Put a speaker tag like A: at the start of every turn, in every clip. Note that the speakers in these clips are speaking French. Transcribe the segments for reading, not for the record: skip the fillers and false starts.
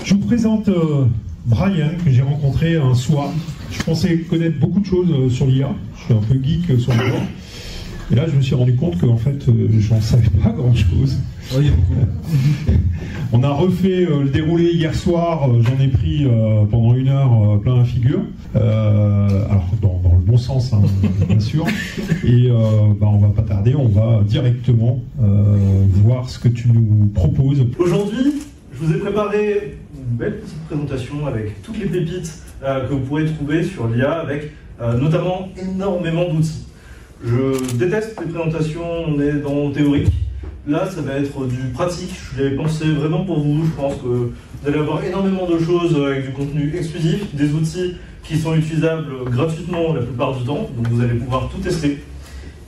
A: Je vous présente Brian, que j'ai rencontré un soir. Je pensais connaître beaucoup de choses sur l'IA. Je suis un peu geek sur l'IA. Et là, je me suis rendu compte qu'en fait, j'en savais pas grand-chose.
B: Oui,
A: on a refait le déroulé hier soir. J'en ai pris pendant 1 heure plein la figure. Alors, dans le bon sens, hein, bien sûr. Et on va pas tarder. On va directement voir ce que tu nous proposes.
B: Aujourd'hui, je vous ai préparé une belle petite présentation avec toutes les pépites que vous pourrez trouver sur l'IA, avec notamment énormément d'outils. Je déteste les présentations, on est dans le théorique. Là, ça va être du pratique. Je l'ai pensé vraiment pour vous. Je pense que vous allez avoir énormément de choses avec du contenu exclusif, des outils qui sont utilisables gratuitement la plupart du temps. Donc vous allez pouvoir tout tester.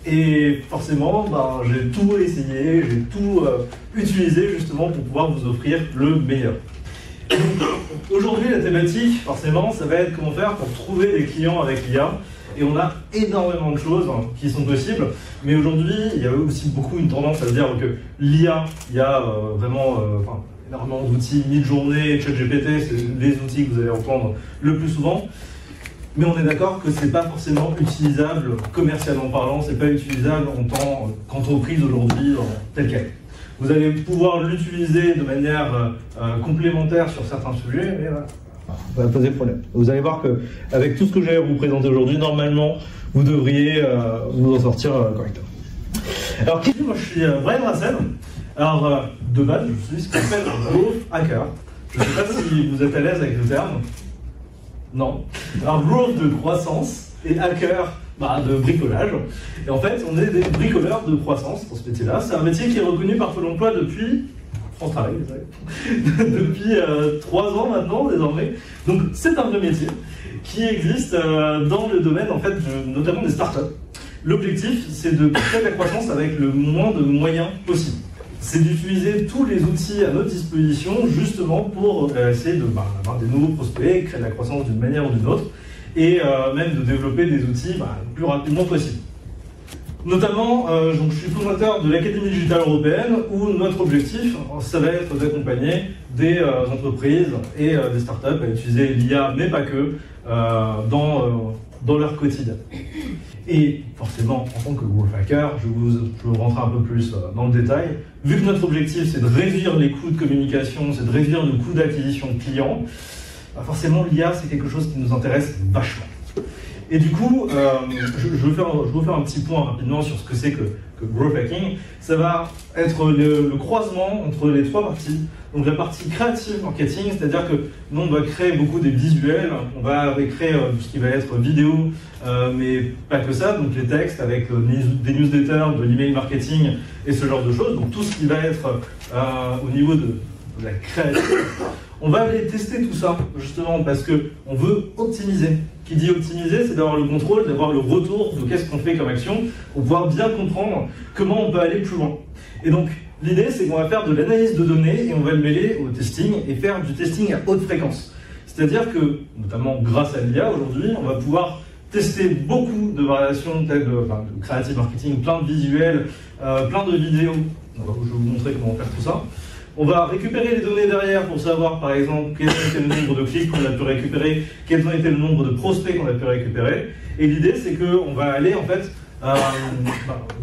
B: Et forcément, j'ai tout essayé, j'ai tout utilisé justement pour pouvoir vous offrir le meilleur. Aujourd'hui, la thématique, forcément, ça va être comment faire pour trouver des clients avec l'IA. Et on a énormément de choses qui sont possibles, mais aujourd'hui, il y a aussi beaucoup une tendance à se dire que l'IA, il y a vraiment énormément d'outils, Midjourney, ChatGPT, c'est les outils que vous allez entendre le plus souvent. Mais on est d'accord que c'est pas forcément utilisable commercialement parlant, c'est pas utilisable en tant qu'entreprise aujourd'hui telle qu'elle. Vous allez pouvoir l'utiliser de manière complémentaire sur certains sujets, mais voilà.
C: Ça va poser problème. Vous allez voir qu'avec tout ce que j'ai à vous présenter aujourd'hui, normalement, vous devriez vous en sortir correctement.
B: Alors, moi je suis Brian Rassel. Alors, de base, je suis ce qu'on appelle un growth hacker. Je ne sais pas si vous êtes à l'aise avec le terme. Non. Alors, growth de croissance et hacker de bricolage. Et en fait, on est des bricoleurs de croissance pour ce métier-là. C'est un métier qui est reconnu par Pôle emploi depuis France Travail, depuis 3 ans maintenant désormais. Donc c'est un vrai métier qui existe dans le domaine en fait notamment des startups. L'objectif c'est de créer de la croissance avec le moins de moyens possible. C'est d'utiliser tous les outils à notre disposition justement pour essayer d'avoir des nouveaux prospects, créer de la croissance d'une manière ou d'une autre et même de développer des outils le plus rapidement possible. Notamment, je suis fondateur de l'Académie digitale européenne où notre objectif, ça va être d'accompagner des entreprises et des startups à utiliser l'IA, mais pas que, dans leur quotidien. Et forcément, en tant que growth hacker, je vais rentrer un peu plus dans le détail. Vu que notre objectif, c'est de réduire les coûts de communication, c'est de réduire le coût d'acquisition de clients, forcément, l'IA, c'est quelque chose qui nous intéresse vachement. Et du coup, je vais vous faire un petit point rapidement sur ce que c'est que growth hacking. Ça va être le croisement entre les 3 parties. Donc la partie creative marketing, c'est-à-dire que nous on va créer beaucoup des visuels, on va créer tout ce qui va être vidéo, mais pas que ça, donc les textes avec des newsletters, de l'email marketing et ce genre de choses. Donc tout ce qui va être au niveau de la création. On va aller tester tout ça, justement, parce qu'on veut optimiser. Qui dit optimiser, c'est d'avoir le contrôle, d'avoir le retour de qu'est-ce qu'on fait comme action, pour pouvoir bien comprendre comment on peut aller plus loin. Et donc, l'idée, c'est qu'on va faire de l'analyse de données et on va le mêler au testing et faire du testing à haute fréquence. C'est-à-dire que, notamment grâce à l'IA aujourd'hui, on va pouvoir tester beaucoup de variations telles de creative marketing, plein de visuels, plein de vidéos. Je vais vous montrer comment faire tout ça. On va récupérer les données derrière pour savoir, par exemple, quel a été le nombre de clics qu'on a pu récupérer, quels ont été le nombre de prospects qu'on a pu récupérer. Et l'idée, c'est qu'on va aller, en fait,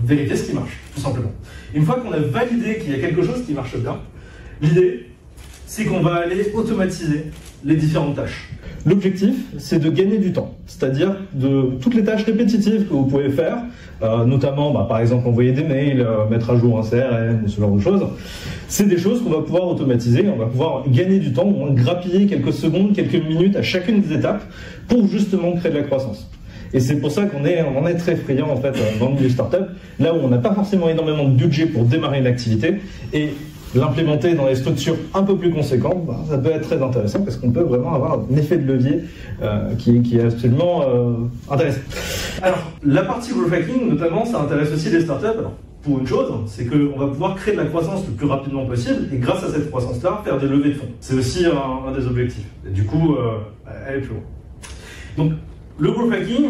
B: vérifier ce qui marche, tout simplement. Une fois qu'on a validé qu'il y a quelque chose qui marche bien, l'idée, c'est qu'on va aller automatiser les différentes tâches.
C: L'objectif, c'est de gagner du temps, c'est-à-dire de toutes les tâches répétitives que vous pouvez faire, notamment par exemple envoyer des mails, mettre à jour un CRM, ce genre de choses. C'est des choses qu'on va pouvoir automatiser, on va pouvoir gagner du temps, au moins grappiller quelques secondes, quelques minutes à chacune des étapes pour justement créer de la croissance. Et c'est pour ça qu'on est très friand en fait dans le milieu startup, là où on n'a pas forcément énormément de budget pour démarrer une activité et l'implémenter dans des structures un peu plus conséquentes, ça peut être très intéressant parce qu'on peut vraiment avoir un effet de levier qui est absolument intéressant.
B: Alors, la partie growth hacking, notamment, ça intéresse aussi les startups. Alors, pour une chose, c'est qu'on va pouvoir créer de la croissance le plus rapidement possible et grâce à cette croissance-là, faire des levées de fonds. C'est aussi un des objectifs. Et du coup, aller plus loin. Donc, le growth hacking,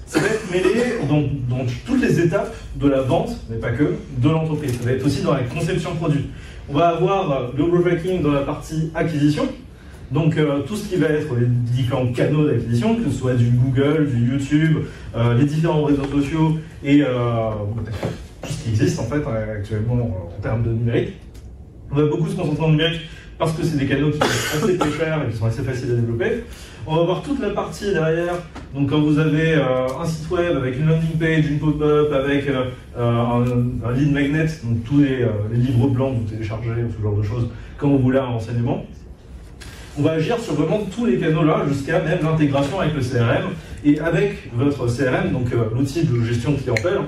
B: ça va être mêlé dans toutes les étapes de la vente, mais pas que, de l'entreprise. Ça va être aussi dans la conception produit. On va avoir le growth hacking dans la partie acquisition, Donc tout ce qui va être les différents canaux d'acquisition, que ce soit du Google, du YouTube, les différents réseaux sociaux et tout ce qui existe en fait actuellement en termes de numérique. On va beaucoup se concentrer en numérique parce que c'est des canaux qui sont assez peu chers et qui sont assez faciles à développer. On va voir toute la partie derrière. Donc quand vous avez un site web avec une landing page, une pop-up, avec un lead magnet, donc tous les livres blancs que vous téléchargez ou ce genre de choses quand vous voulez un renseignement. On va agir sur vraiment tous les canaux là, jusqu'à même l'intégration avec le CRM. Et avec votre CRM, donc l'outil de gestion clientèle,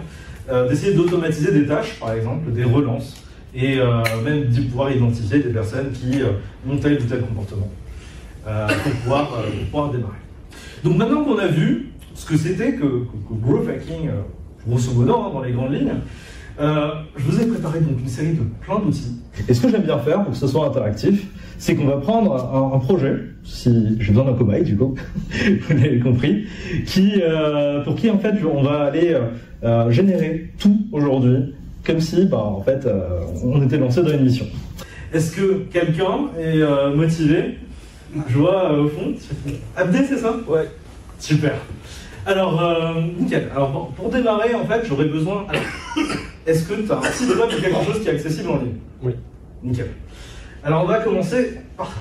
B: d'essayer d'automatiser des tâches, par exemple, des relances, et même de pouvoir identifier des personnes qui ont tel ou tel comportement pour pouvoir démarrer. Donc maintenant qu'on a vu ce que c'était que Growth Hacking, grosso modo, dans les grandes lignes, je vous ai préparé donc une série de plein d'outils.
C: Et ce que j'aime bien faire pour que ce soit interactif, c'est qu'on va prendre un projet, si j'ai besoin d'un cobaye du coup, vous l'avez compris, pour qui en fait on va aller générer tout aujourd'hui, comme si en fait on était lancé dans une mission.
B: Est-ce que quelqu'un est motivé? Je vois au fond. Abdé, c'est ça?
C: Ouais.
B: Super. Alors, nickel. Alors, pour démarrer, en fait, j'aurais besoin. Est-ce que tu as un site web ou quelque chose qui est accessible en ligne?
C: Oui.
B: Nickel. Alors, on va commencer par là.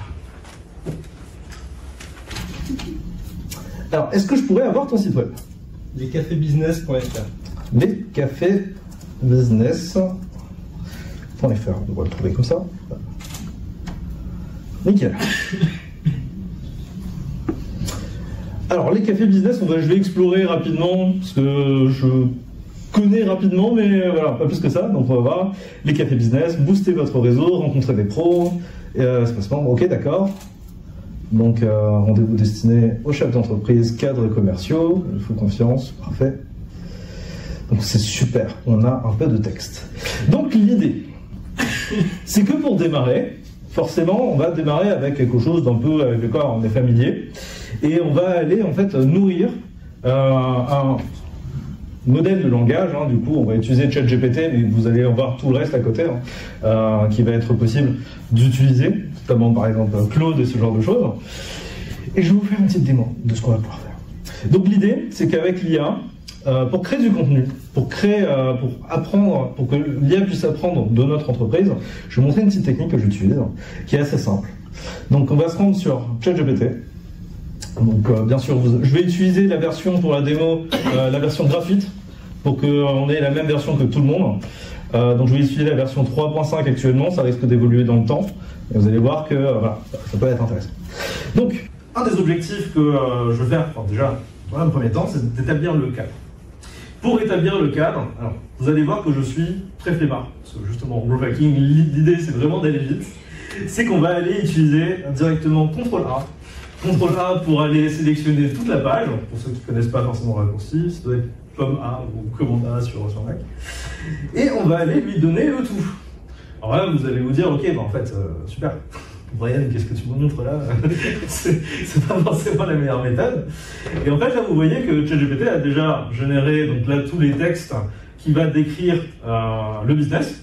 C: Alors, est-ce que je pourrais avoir ton site web?
D: Lescafésbusiness.fr.
C: Lescafésbusiness.fr. On va le trouver comme ça. Nickel. Alors, les cafés business, je vais explorer rapidement, parce que je connais rapidement, mais voilà, pas plus que ça. Donc, on va voir les cafés business, booster votre réseau, rencontrer des pros, espacement, ok, d'accord. Donc, rendez-vous destiné aux chefs d'entreprise, cadres commerciaux, il faut confiance, parfait. Donc, c'est super, on a un peu de texte. Donc, l'idée, c'est que pour démarrer, forcément, on va démarrer avec quelque chose d'un peu avec lequel on est familier. Et on va aller en fait nourrir un modèle de langage. Du coup, on va utiliser ChatGPT, mais vous allez voir tout le reste à côté qui va être possible d'utiliser, notamment par exemple Claude et ce genre de choses. Et je vais vous faire une petite démo de ce qu'on va pouvoir faire. Donc l'idée, c'est qu'avec l'IA, pour créer du contenu, pour apprendre, pour que l'IA puisse apprendre de notre entreprise, je vais vous montrer une petite technique que j'utilise, qui est assez simple. Donc on va se rendre sur ChatGPT. Donc bien sûr, je vais utiliser la version pour la démo, la version gratuite, pour qu'on ait la même version que tout le monde. Donc je vais utiliser la version 3.5 actuellement, ça risque d'évoluer dans le temps. Et vous allez voir que voilà, ça peut être intéressant. Donc,
B: un des objectifs que je veux faire, déjà, dans un premier temps, c'est d'établir le cadre. Pour établir le cadre, alors, vous allez voir que je suis très flemmard, parce que justement, en growth hacking, l'idée c'est vraiment d'aller vite. C'est qu'on va aller utiliser directement CTRL-A. CTRL-A pour aller sélectionner toute la page. Pour ceux qui ne connaissent pas forcément le raccourci, ça doit être pomme A ou commande A sur Mac. Et on va aller lui donner le tout. Alors là, vous allez vous dire, ok, en fait, super. Brian, qu'est-ce que tu me montres là? C'est pas forcément la meilleure méthode. Et en fait, là, vous voyez que ChatGPT a déjà généré donc là tous les textes qui va décrire le business.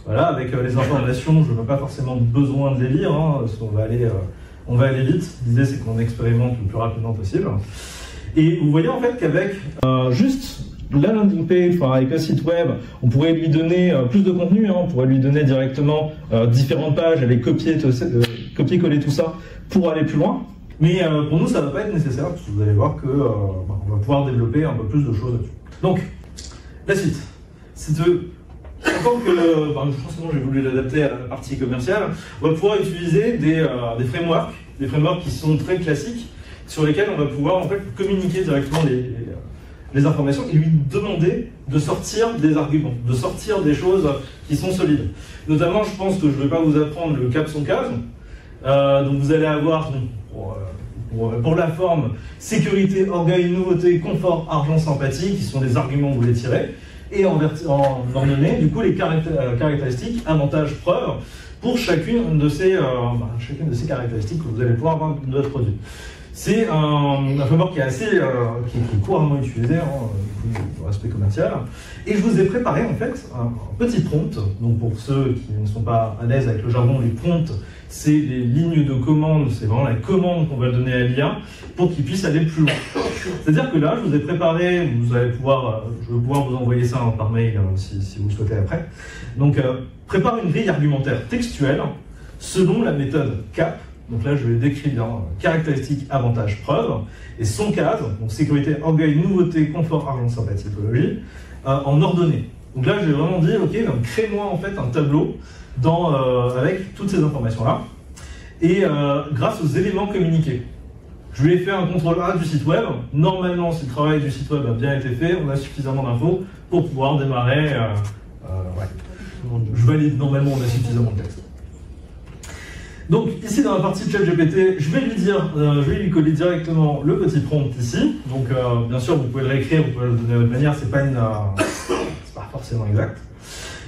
B: Voilà, avec les informations, je n'ai pas forcément besoin de les lire, parce qu'on va aller vite. L'idée, c'est qu'on expérimente le plus rapidement possible. Et vous voyez en fait qu'avec
C: juste la landing page, avec un site web, on pourrait lui donner plus de contenu, on pourrait lui donner directement différentes pages, aller copier-coller tout ça pour aller plus loin.
B: Mais pour nous, ça ne va pas être nécessaire, parce que vous allez voir qu'on va pouvoir développer un peu plus de choses là-dessus. Donc, la suite, c'est de... En tant que, forcément j'ai voulu l'adapter à la partie commerciale, on va pouvoir utiliser des frameworks qui sont très classiques, sur lesquels on va pouvoir en fait communiquer directement les informations et lui demander de sortir des arguments, de sortir des choses qui sont solides. Notamment, je pense que je ne vais pas vous apprendre le cap son case. Donc vous allez avoir, pour la forme, sécurité, orgueil, nouveauté, confort, argent, sympathie, qui sont des arguments que vous voulez tirer. Et en donner, du coup, les caractéristiques, avantages, preuves, pour chacune de ces caractéristiques que vous allez pouvoir avoir de votre produit. C'est un framework qui est assez, qui est couramment utilisé dans l'aspect commercial. Et je vous ai préparé en fait un petit prompt. Donc pour ceux qui ne sont pas à l'aise avec le jargon, les prompts, c'est les lignes de commande, c'est vraiment la commande qu'on va donner à l'IA pour qu'il puisse aller plus loin. C'est-à-dire que là, je vous ai préparé, je vais pouvoir vous envoyer ça par mail si vous le souhaitez après. Donc, prépare une grille argumentaire textuelle selon la méthode CAP. Donc là, je vais décrire caractéristiques, avantages, preuves, et son cadre, donc sécurité, orgueil, nouveauté, confort, argent, sympathie, typologie, en ordonnée. Donc là, je vais vraiment dire, ok, crée-moi en fait un tableau avec toutes ces informations-là, et grâce aux éléments communiqués. Je lui ai fait un contrôle A du site web. Normalement, si le travail du site web a bien été fait, on a suffisamment d'infos pour pouvoir démarrer. Je valide, normalement, on a suffisamment de texte. Donc, ici, dans la partie de ChatGPT, je vais lui coller directement le petit prompt ici. Donc, bien sûr, vous pouvez le réécrire, vous pouvez le donner de votre manière, c'est pas forcément exact.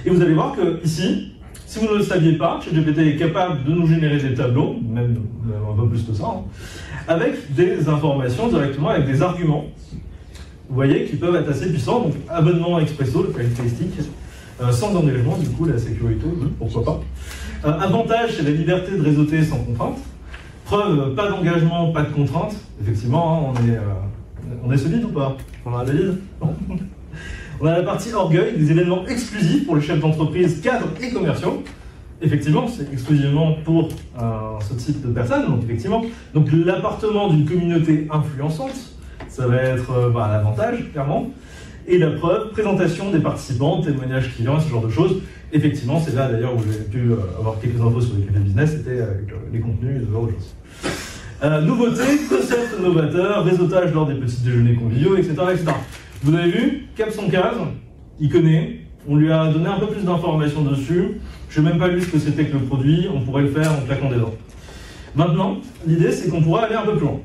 B: Et vous allez voir que ici, si vous ne le saviez pas, ChatGPT est capable de nous générer des tableaux, même un peu plus que ça, avec des informations directement, avec des arguments, vous voyez, qui peuvent être assez puissants. Donc, abonnement expresso, le caractéristique, sans engagement, du coup, la sécurité, pourquoi pas. Avantage, c'est la liberté de réseauter sans contrainte. Preuve, pas d'engagement, pas de contrainte. Effectivement, on est solide ou pas? On a la valide? Non. On a la partie orgueil, des événements exclusifs pour les chefs d'entreprise, cadres et commerciaux. Effectivement, c'est exclusivement pour ce type de personnes. Donc, effectivement, l'appartement d'une communauté influençante, ça va être l'avantage, clairement. Et la preuve, présentation des participants, témoignages clients, ce genre de choses. Effectivement, c'est là d'ailleurs où j'ai pu avoir quelques infos sur les cafés business, c'était avec les contenus et ce genre de choses. Nouveauté, concept novateur, réseautage lors des petits déjeuners conviviaux, etc., etc. Vous avez vu, Cap son case, il connaît, on lui a donné un peu plus d'informations dessus, je n'ai même pas lu ce que c'était que le produit, on pourrait le faire en claquant des dents. Maintenant, l'idée c'est qu'on pourrait aller un peu plus loin.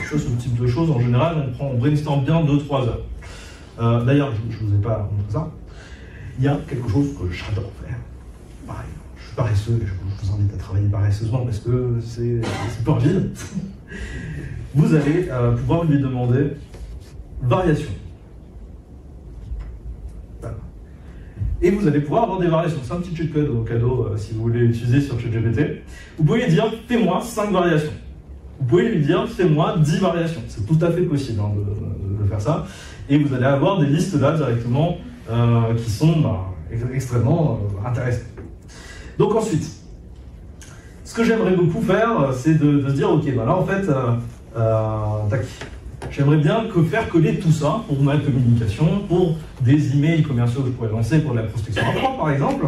B: Ce type de choses, en général, on brainstorm bien 2-3 heures. D'ailleurs, je ne vous ai pas montré ça. Il y a quelque chose que j'adore faire. Pareil, je suis paresseux et je vous invite à travailler paresseusement parce que c'est pas vide. Vous allez pouvoir lui demander variation. Voilà. Et vous allez pouvoir avoir des variations. C'est un petit cheat code au cadeau si vous voulez l'utiliser sur ChatGPT. Vous pouvez lui dire, fais-moi 5 variations. Vous pouvez lui dire, fais-moi 10 variations. C'est tout à fait possible de faire ça. Et vous allez avoir des listes là directement qui sont extrêmement intéressantes. Donc ensuite, ce que j'aimerais beaucoup faire, c'est de se dire, ok, là en fait, j'aimerais bien faire coller tout ça pour ma communication, pour des emails commerciaux que je pourrais lancer pour de la prospection à froid, par exemple,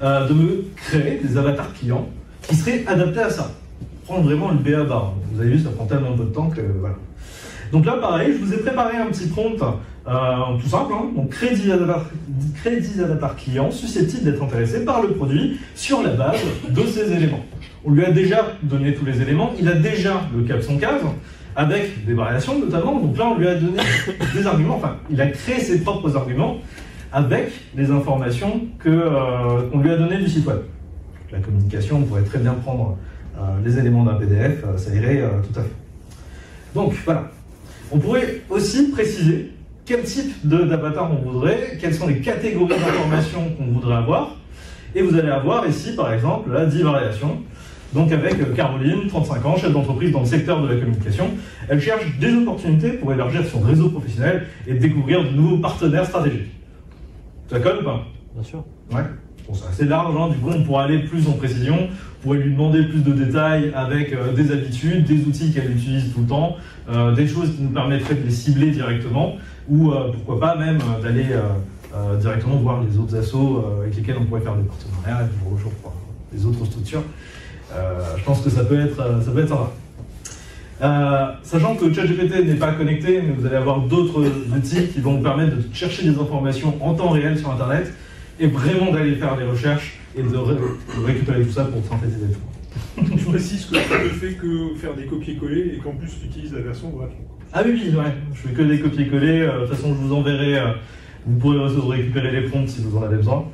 B: de me créer des avatars clients qui seraient adaptés à ça. Prendre vraiment le b.a.-ba. Vous avez vu, ça prend tellement peu de temps que voilà. Donc là, pareil, je vous ai préparé un petit prompt tout simple. Donc, crée 10 avatars clients susceptibles d'être intéressés par le produit sur la base de ces éléments. On lui a déjà donné tous les éléments, il a déjà le cap son case, avec des variations notamment. Donc là, on lui a donné des arguments, enfin, il a créé ses propres arguments avec les informations qu'on lui a données du site web. La communication, on pourrait très bien prendre les éléments d'un PDF, ça irait tout à fait. Donc voilà. On pourrait aussi préciser quel type d'avatar on voudrait, quelles sont les catégories d'informations qu'on voudrait avoir. Et vous allez avoir ici, par exemple, là, 10 variations. Donc avec Caroline, 35 ans, chef d'entreprise dans le secteur de la communication. Elle cherche des opportunités pour élargir son réseau professionnel et découvrir de nouveaux partenaires stratégiques. Ça colle ou pas?
C: Bien sûr.
B: Ouais. Bon, c'est assez large, du coup on pourra aller plus en précision, on pourrait lui demander plus de détails avec des habitudes, des outils qu'elle utilise tout le temps, des choses qui nous permettraient de les cibler directement, ou pourquoi pas même d'aller directement voir les autres assos avec lesquels on pourrait faire des partenariats, des autres structures. Je pense que ça peut être sympa. Sachant que ChatGPT n'est pas connecté, mais vous allez avoir d'autres outils qui vont vous permettre de chercher des informations en temps réel sur Internet, et vraiment d'aller faire des recherches et de récupérer tout ça pour synthétiser le tout.
A: Je précise que tu ne fais que faire des copier-coller et qu'en plus tu utilises la version gratuite.
B: Ah oui, ouais. Je fais que des copier-coller. De toute façon, je vous enverrai. Vous pourrez récupérer les prompts si vous en avez besoin.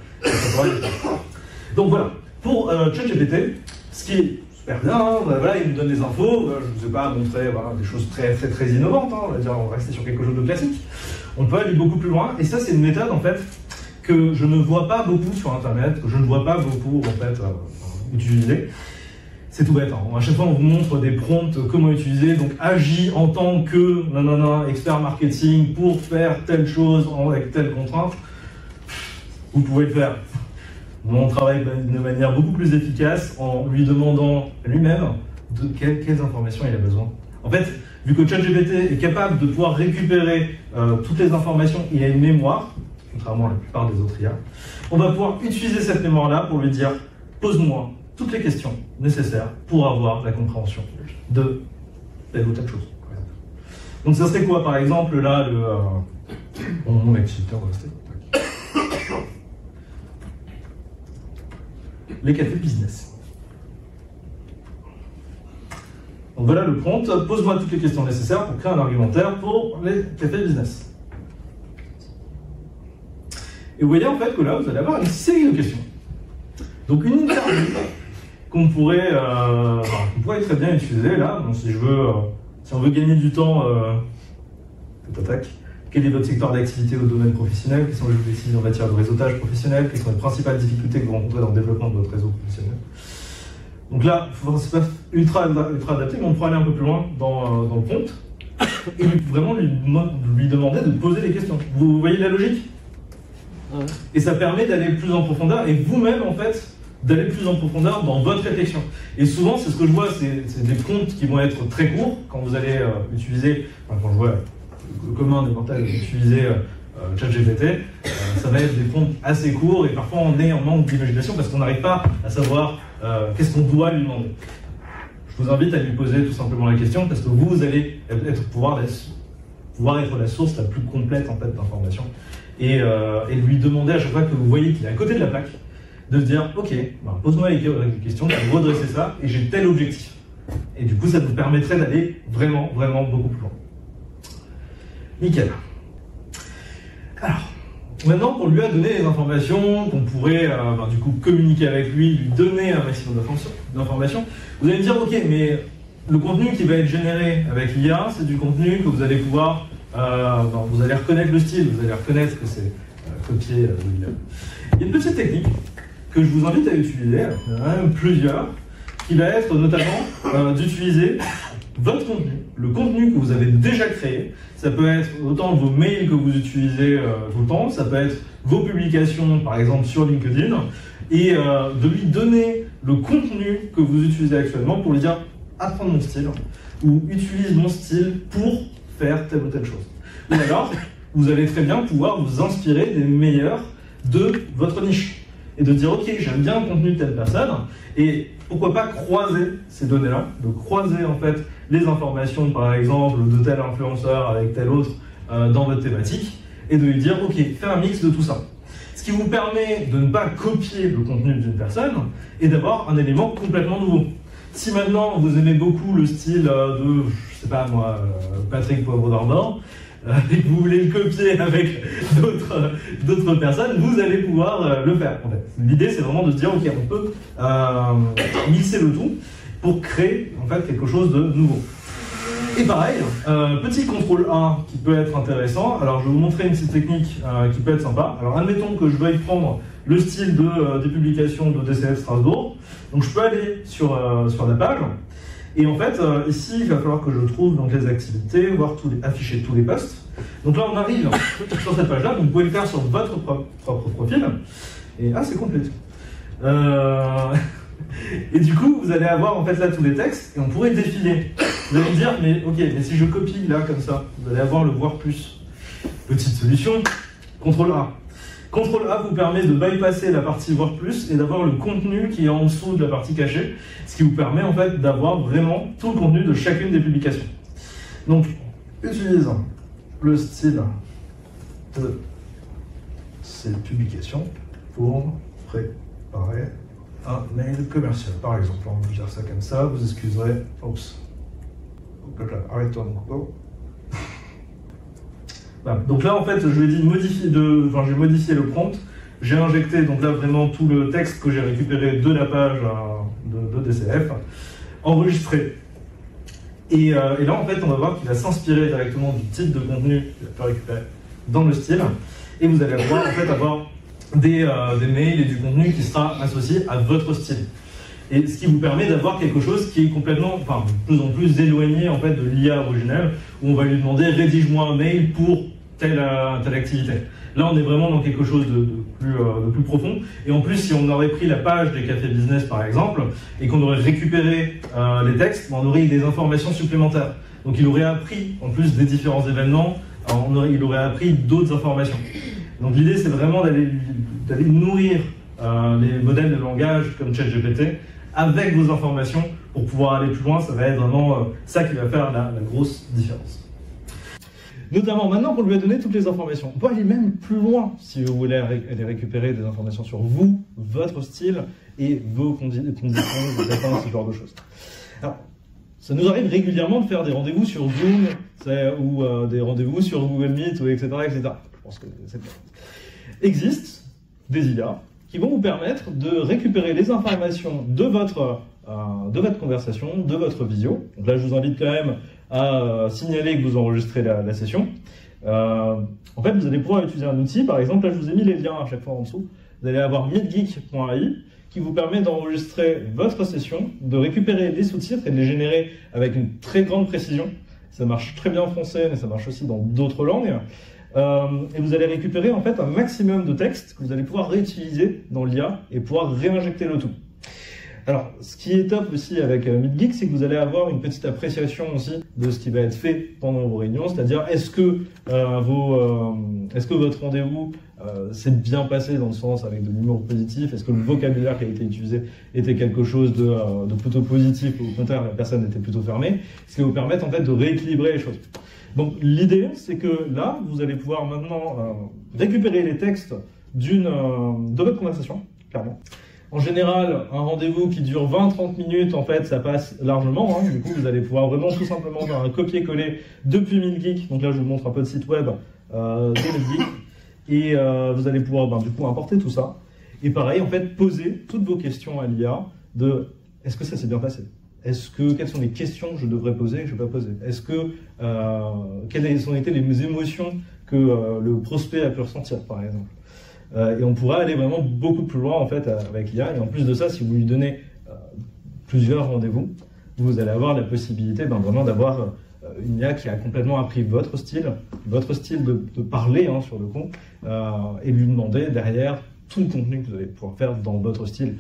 B: Donc voilà. Pour ChatGPT, ce qui est super bien, voilà, il nous donne des infos. Je ne vous ai pas montré des choses très innovantes. On va dire, on va rester sur quelque chose de classique. On peut aller beaucoup plus loin. Et ça, c'est une méthode en fait que je ne vois pas beaucoup sur Internet, que je ne vois pas beaucoup en fait utiliser. C'est tout bête, hein. À chaque fois on vous montre des prompts, comment utiliser, donc agis en tant que expert marketing pour faire telle chose avec telle contrainte. Vous pouvez le faire. On travaille de manière beaucoup plus efficace en lui demandant lui-même de quelles informations il a besoin. En fait, vu que ChatGPT est capable de pouvoir récupérer toutes les informations, il a une mémoire, contrairement à la plupart des autres IA, on va pouvoir utiliser cette mémoire-là pour lui dire « Pose-moi toutes les questions nécessaires pour avoir la compréhension de telle ou telle chose. » Donc ça serait quoi, par exemple, là, mon activité, on va rester. Les cafés business. Donc voilà le prompt, pose-moi toutes les questions nécessaires pour créer un argumentaire pour les cafés business. Et vous voyez en fait que là, vous allez avoir une série de questions. Donc une interview qu'on pourrait très bien utiliser là, donc si on veut gagner du temps, quel est votre secteur d'activité au domaine professionnel? Quels sont les objectifs en matière de réseautage professionnel? Quelles sont les principales difficultés que vous rencontrez dans le développement de votre réseau professionnel? Donc là, c'est pas ultra adapté, mais on pourrait aller un peu plus loin dans le prompt et vraiment lui demander de poser des questions. Vous voyez la logique? Ouais. Et ça permet d'aller plus en profondeur et vous-même, en fait, d'aller plus en profondeur dans votre réflexion. Et souvent, c'est ce que je vois, c'est des prompts qui vont être très courts quand vous allez utiliser, quand je vois le commun des mortels utiliser ChatGPT, ça va être des prompts assez courts et parfois on est en manque d'imagination parce qu'on n'arrive pas à savoir qu'est-ce qu'on doit lui demander. Je vous invite à lui poser tout simplement la question parce que vous allez pouvoir être la source la plus complète en fait, d'informations et lui demander à chaque fois que vous voyez qu'il est à côté de la plaque, de se dire ok, pose-moi les questions, je vais redresser ça et j'ai tel objectif. Et du coup ça vous permettrait d'aller vraiment, vraiment beaucoup plus loin. Nickel. Alors, maintenant qu'on lui a donné les informations, qu'on pourrait du coup communiquer avec lui, lui donner un maximum d'informations, vous allez me dire ok, mais le contenu qui va être généré avec l'IA, c'est du contenu que vous allez pouvoir, vous allez reconnaître le style, vous allez reconnaître que c'est copié de l'IA. Il y a une petite technique que je vous invite à utiliser, il y en a même plusieurs, qui va être notamment d'utiliser votre contenu, le contenu que vous avez déjà créé. Ça peut être autant vos mails que vous utilisez tout le temps, ça peut être vos publications par exemple sur LinkedIn, et de lui donner le contenu que vous utilisez actuellement pour lui dire apprends mon style, ou utilise mon style pour faire telle ou telle chose. Ou alors, vous allez très bien pouvoir vous inspirer des meilleurs de votre niche, et de dire ok, j'aime bien le contenu de telle personne, et pourquoi pas croiser ces données-là, de croiser en fait les informations par exemple de tel influenceur avec tel autre dans votre thématique, et de lui dire ok, fais un mix de tout ça. Ce qui vous permet de ne pas copier le contenu d'une personne et d'avoir un élément complètement nouveau. Si maintenant vous aimez beaucoup le style de, je sais pas moi, Patrick Poivre d'Ardor, et que vous voulez le copier avec d'autres personnes, vous allez pouvoir le faire. En fait. L'idée c'est vraiment de se dire ok, on peut mixer le tout pour créer en fait quelque chose de nouveau. Et pareil, petit contrôle A qui peut être intéressant. Alors je vais vous montrer une petite technique qui peut être sympa. Alors admettons que je veuille prendre le style des publications de DCF Strasbourg. Donc je peux aller sur la page. Et en fait, ici, il va falloir que je trouve donc, les activités, voir afficher tous les posts. Donc là, on arrive sur cette page-là. Vous pouvez le faire sur votre propre profil. Et c'est complet. Et du coup, vous allez avoir en fait là tous les textes et on pourrait défiler. Vous allez me dire, mais ok, mais si je copie là comme ça, vous allez avoir le voir plus. Petite solution, CTRL A. CTRL A vous permet de bypasser la partie voir plus et d'avoir le contenu qui est en dessous de la partie cachée, ce qui vous permet en fait d'avoir vraiment tout le contenu de chacune des publications. Donc, utilise le style de ces publications pour préparer un mail commercial. Par exemple, on va dire ça comme ça, vous excuserez. Oups. Arrête-toi mon couteau. Voilà. Donc là, en fait, je lui ai dit j'ai modifié le prompt. J'ai injecté donc là vraiment tout le texte que j'ai récupéré de la page de DCF, enregistré. Et là, en fait, on va voir qu'il va s'inspirer directement du type de contenu qu'il a pu récupérer dans le style. Et vous allez avoir des mails et du contenu qui sera associé à votre style. Et ce qui vous permet d'avoir quelque chose qui est complètement, enfin, de plus en plus éloigné en fait de l'IA originelle, où on va lui demander rédige-moi un mail pour telle activité. Là, on est vraiment dans quelque chose de plus profond. Et en plus, si on aurait pris la page des cafés business, par exemple, et qu'on aurait récupéré les textes, on aurait eu des informations supplémentaires. Donc, il aurait appris, en plus des différents événements, il aurait appris d'autres informations. Donc, l'idée, c'est vraiment d'aller nourrir les modèles de langage comme ChatGPT avec vos informations pour pouvoir aller plus loin. Ça va être vraiment ça qui va faire la grosse différence.
C: Notamment, maintenant qu'on lui a donné toutes les informations, on peut aller même plus loin si vous voulez aller récupérer des informations sur vous, votre style et vos conditions de défense, ce genre de choses. Alors, ça nous arrive régulièrement de faire des rendez-vous sur Zoom ou des rendez-vous sur Google Meet, etc., etc. Je pense que c'est bien. Existent des IA qui vont vous permettre de récupérer les informations de votre conversation, de votre visio. Donc là, je vous invite quand même à signaler que vous enregistrez la session. En fait, vous allez pouvoir utiliser un outil. Par exemple, là, je vous ai mis les liens à chaque fois en dessous. Vous allez avoir meetgeek.ai qui vous permet d'enregistrer votre session, de récupérer les sous-titres et de les générer avec une très grande précision. Ça marche très bien en français, mais ça marche aussi dans d'autres langues. Et vous allez récupérer en fait un maximum de texte que vous allez pouvoir réutiliser dans l'IA et pouvoir réinjecter le tout. Alors, ce qui est top aussi avec meetgeek, c'est que vous allez avoir une petite appréciation aussi de ce qui va être fait pendant vos réunions, c'est-à-dire est-ce que votre rendez-vous s'est bien passé dans le sens avec de l'humour positif, est-ce que le vocabulaire qui a été utilisé était quelque chose de plutôt positif ou au contraire la personne était plutôt fermée, ce qui va vous permettre en fait de rééquilibrer les choses. Donc l'idée, c'est que là, vous allez pouvoir maintenant récupérer les textes de votre conversation, clairement. En général, un rendez-vous qui dure 20-30 minutes, en fait, ça passe largement. Hein. Du coup, vous allez pouvoir vraiment tout simplement faire un copier-coller depuis meetgeek. Donc là, je vous montre un peu de site web de meetgeek. Et vous allez pouvoir, du coup, importer tout ça. Et pareil, en fait, poser toutes vos questions à l'IA de « Est-ce que ça s'est bien passé ? Quelles sont les questions que je devrais poser et que je ne vais pas poser ? Quelles ont été les émotions que le prospect a pu ressentir, par exemple ? Et on pourra aller vraiment beaucoup plus loin en fait avec l'IA. Et en plus de ça, si vous lui donnez plusieurs rendez-vous, vous allez avoir la possibilité vraiment d'avoir une IA qui a complètement appris votre style de parler sur le coup, et lui demander derrière tout le contenu que vous allez pouvoir faire dans votre style.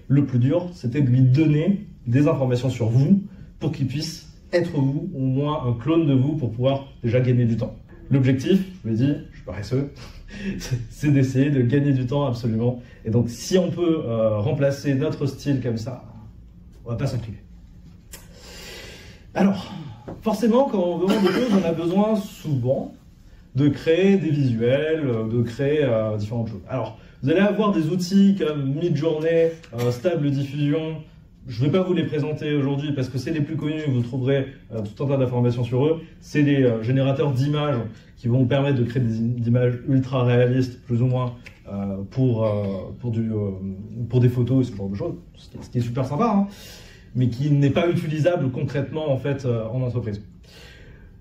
C: Le plus dur, c'était de lui donner des informations sur vous pour qu'il puisse être vous, au moins un clone de vous pour pouvoir déjà gagner du temps. L'objectif, je vous l'ai dit, je suis paresseux, c'est d'essayer de gagner du temps absolument. Et donc si on peut remplacer notre style comme ça, on va pas s'incliner. Alors, forcément, quand on demande des choses, on a besoin souvent de créer des visuels, de créer différentes choses. Alors, vous allez avoir des outils comme Midjourney, Stable Diffusion. Je ne vais pas vous les présenter aujourd'hui parce que c'est les plus connus, vous trouverez tout un tas d'informations sur eux. C'est des générateurs d'images qui vont vous permettre de créer des images ultra réalistes, plus ou moins, pour des photos et ce genre de choses, ce qui est super sympa, hein, mais qui n'est pas utilisable concrètement en fait en entreprise.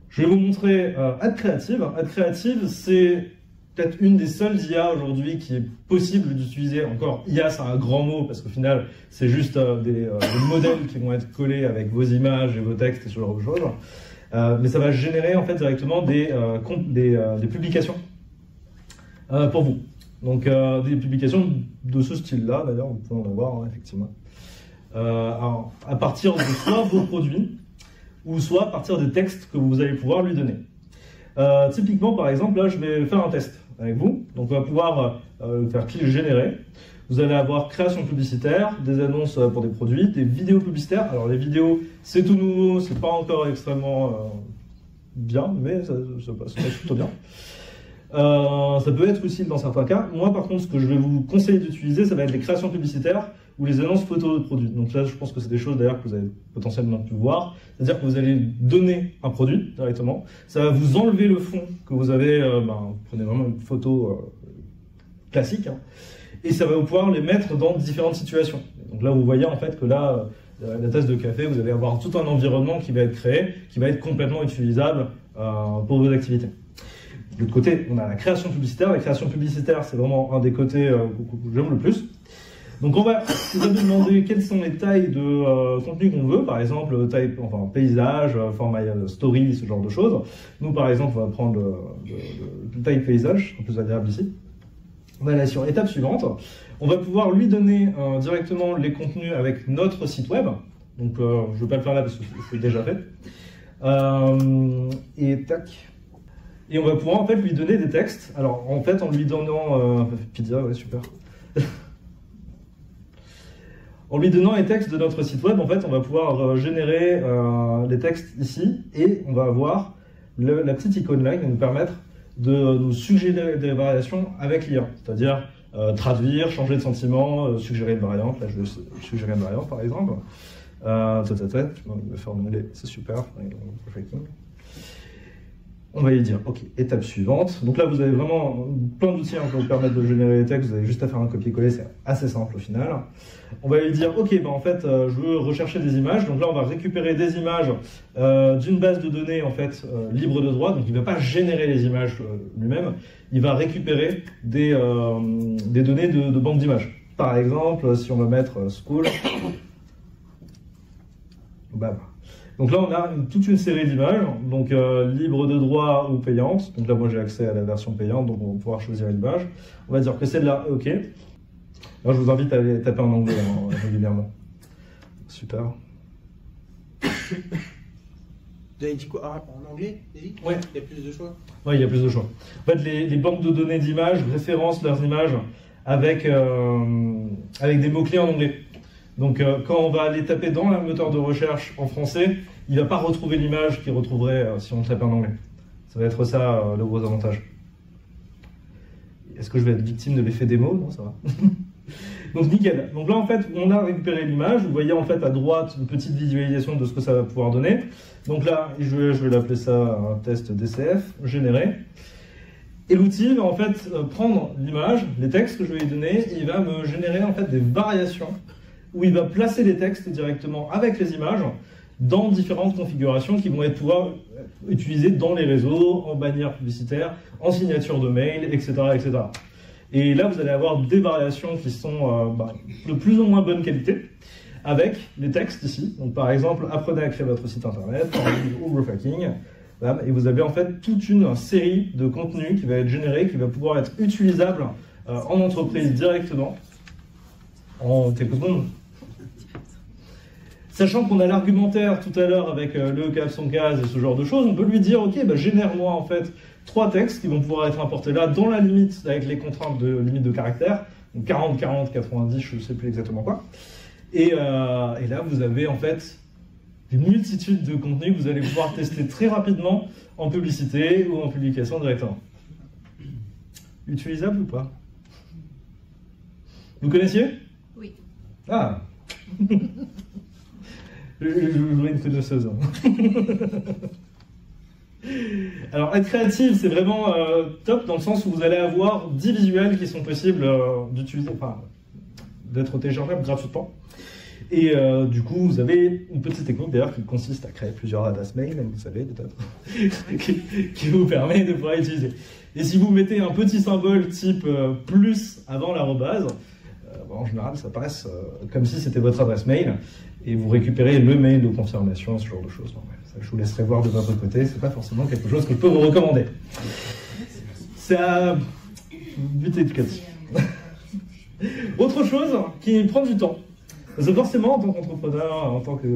C: Je vais vous montrer AdCreative. AdCreative, c'est peut-être une des seules IA aujourd'hui qui est possible d'utiliser. Encore, IA, c'est un grand mot parce qu'au final, c'est juste des modèles qui vont être collés avec vos images et vos textes et ce genre de choses. Mais ça va générer en fait directement des publications pour vous. Donc des publications de ce style-là, d'ailleurs, vous pouvez en avoir effectivement. Alors, à partir de soit vos produits, ou soit à partir des textes que vous allez pouvoir lui donner. Typiquement, par exemple, là, je vais faire un test avec vous. Donc, on va pouvoir faire clic générer. Vous allez avoir création publicitaire, des annonces pour des produits, des vidéos publicitaires. Alors, les vidéos, c'est tout nouveau, c'est pas encore extrêmement bien, mais ça passe plutôt bien. Ça peut être utile dans certains cas. Moi, par contre, ce que je vais vous conseiller d'utiliser, ça va être les créations publicitaires ou les annonces photos de produits. Donc là, je pense que c'est des choses d'ailleurs que vous avez potentiellement pu voir. C'est-à-dire que vous allez donner un produit directement. Ça va vous enlever le fond que vous avez. Prenez vraiment une photo classique, hein, et ça va vous pouvoir les mettre dans différentes situations. Donc là, vous voyez en fait que là, la tasse de café, vous allez avoir tout un environnement qui va être créé, qui va être complètement utilisable pour vos activités. De l'autre côté, on a la création publicitaire. La création publicitaire, c'est vraiment un des côtés que j'aime le plus. Donc on va nous demander quelles sont les tailles de contenu qu'on veut, par exemple taille, enfin paysage, format story, ce genre de choses. Nous par exemple on va prendre le taille paysage, c'est plus agréable ici. On va aller sur étape suivante. On va pouvoir lui donner directement les contenus avec notre site web. Donc je ne vais pas le faire là parce que c'est déjà fait. Et tac. Et on va pouvoir en fait lui donner des textes. Alors en fait en lui donnant pizza, ouais super. En lui donnant les textes de notre site web, en fait, on va pouvoir générer les textes ici et on va avoir la petite icône là qui va nous permettre de nous suggérer des variations avec l'IA. C'est-à-dire traduire, changer de sentiment, suggérer une variante. Là, je vais suggérer une variante par exemple. Je vais formuler, c'est super. On va lui dire, ok, étape suivante. Donc là, vous avez vraiment plein d'outils qui vont vous permettre de générer les textes. Vous avez juste à faire un copier-coller, c'est assez simple au final. On va lui dire, ok, en fait, je veux rechercher des images. Donc là, on va récupérer des images d'une base de données en fait libre de droit. Donc il ne va pas générer les images lui-même. Il va récupérer des données de banque d'images. Par exemple, si on va mettre school, bam. Donc là, on a toute une série d'images, donc libre de droit ou payantes. Donc là, moi, j'ai accès à la version payante, donc on va pouvoir choisir l'image. On va dire que celle-là, ok. Alors, je vous invite à aller taper en anglais régulièrement. Super.
E: Vous avez dit quoi en anglais?
C: Ouais.
E: Il y a plus de choix?
C: Oui, il y a plus de choix. En fait, les banques de données d'images référencent leurs images avec des mots-clés en anglais. Donc quand on va aller taper dans le moteur de recherche en français, il ne va pas retrouver l'image qu'il retrouverait si on tapait en anglais. Ça va être ça le gros avantage. Est-ce que je vais être victime de l'effet démo? Non, ça va. Donc nickel. Donc là en fait, on a récupéré l'image. Vous voyez en fait à droite une petite visualisation de ce que ça va pouvoir donner. Donc là, je vais l'appeler ça un test DCF, généré. Et l'outil va en fait prendre l'image, les textes que je vais lui donner, et il va me générer en fait des variations où il va placer les textes directement avec les images dans différentes configurations qui vont être pouvoir utilisées dans les réseaux, en bannière publicitaire, en signature de mail, etc., etc. Et là, vous allez avoir des variations qui sont de plus ou moins bonne qualité avec les textes ici. Donc, par exemple, apprenez à créer votre site internet, overhacking, et vous avez en fait toute une série de contenus qui va être généré, qui va pouvoir être utilisable en entreprise directement en quelques secondes. Sachant qu'on a l'argumentaire tout à l'heure avec le cap sans case et ce genre de choses, on peut lui dire, ok, génère-moi en fait 3 textes qui vont pouvoir être importés là, dans la limite, avec les contraintes de limite de caractère, donc 40, 40, 90, je ne sais plus exactement quoi. Et là, vous avez en fait une multitude de contenus que vous allez pouvoir tester très rapidement en publicité ou en publication directement. Utilisable ou pas? Vous connaissiez?
F: Oui.
C: Ah. Je voudrais une connaisseuse. Alors, être créative, c'est vraiment top dans le sens où vous allez avoir 10 visuels qui sont possibles d'utiliser, enfin, d'être téléchargeables gratuitement. Et du coup, vous avez une petite technique d'ailleurs qui consiste à créer plusieurs adresses mail, vous savez, peut-être, qui vous permet de pouvoir utiliser. Et si vous mettez un petit symbole type plus avant l'arrobase, en général, ça passe comme si c'était votre adresse mail et vous récupérez le mail de confirmation, ce genre de choses. Bon, ça, je vous laisserai voir de votre côté, c'est pas forcément quelque chose que je peux vous recommander. C'est un but éducatif. Autre chose qui prend du temps. Parce que forcément, en tant qu'entrepreneur, en tant que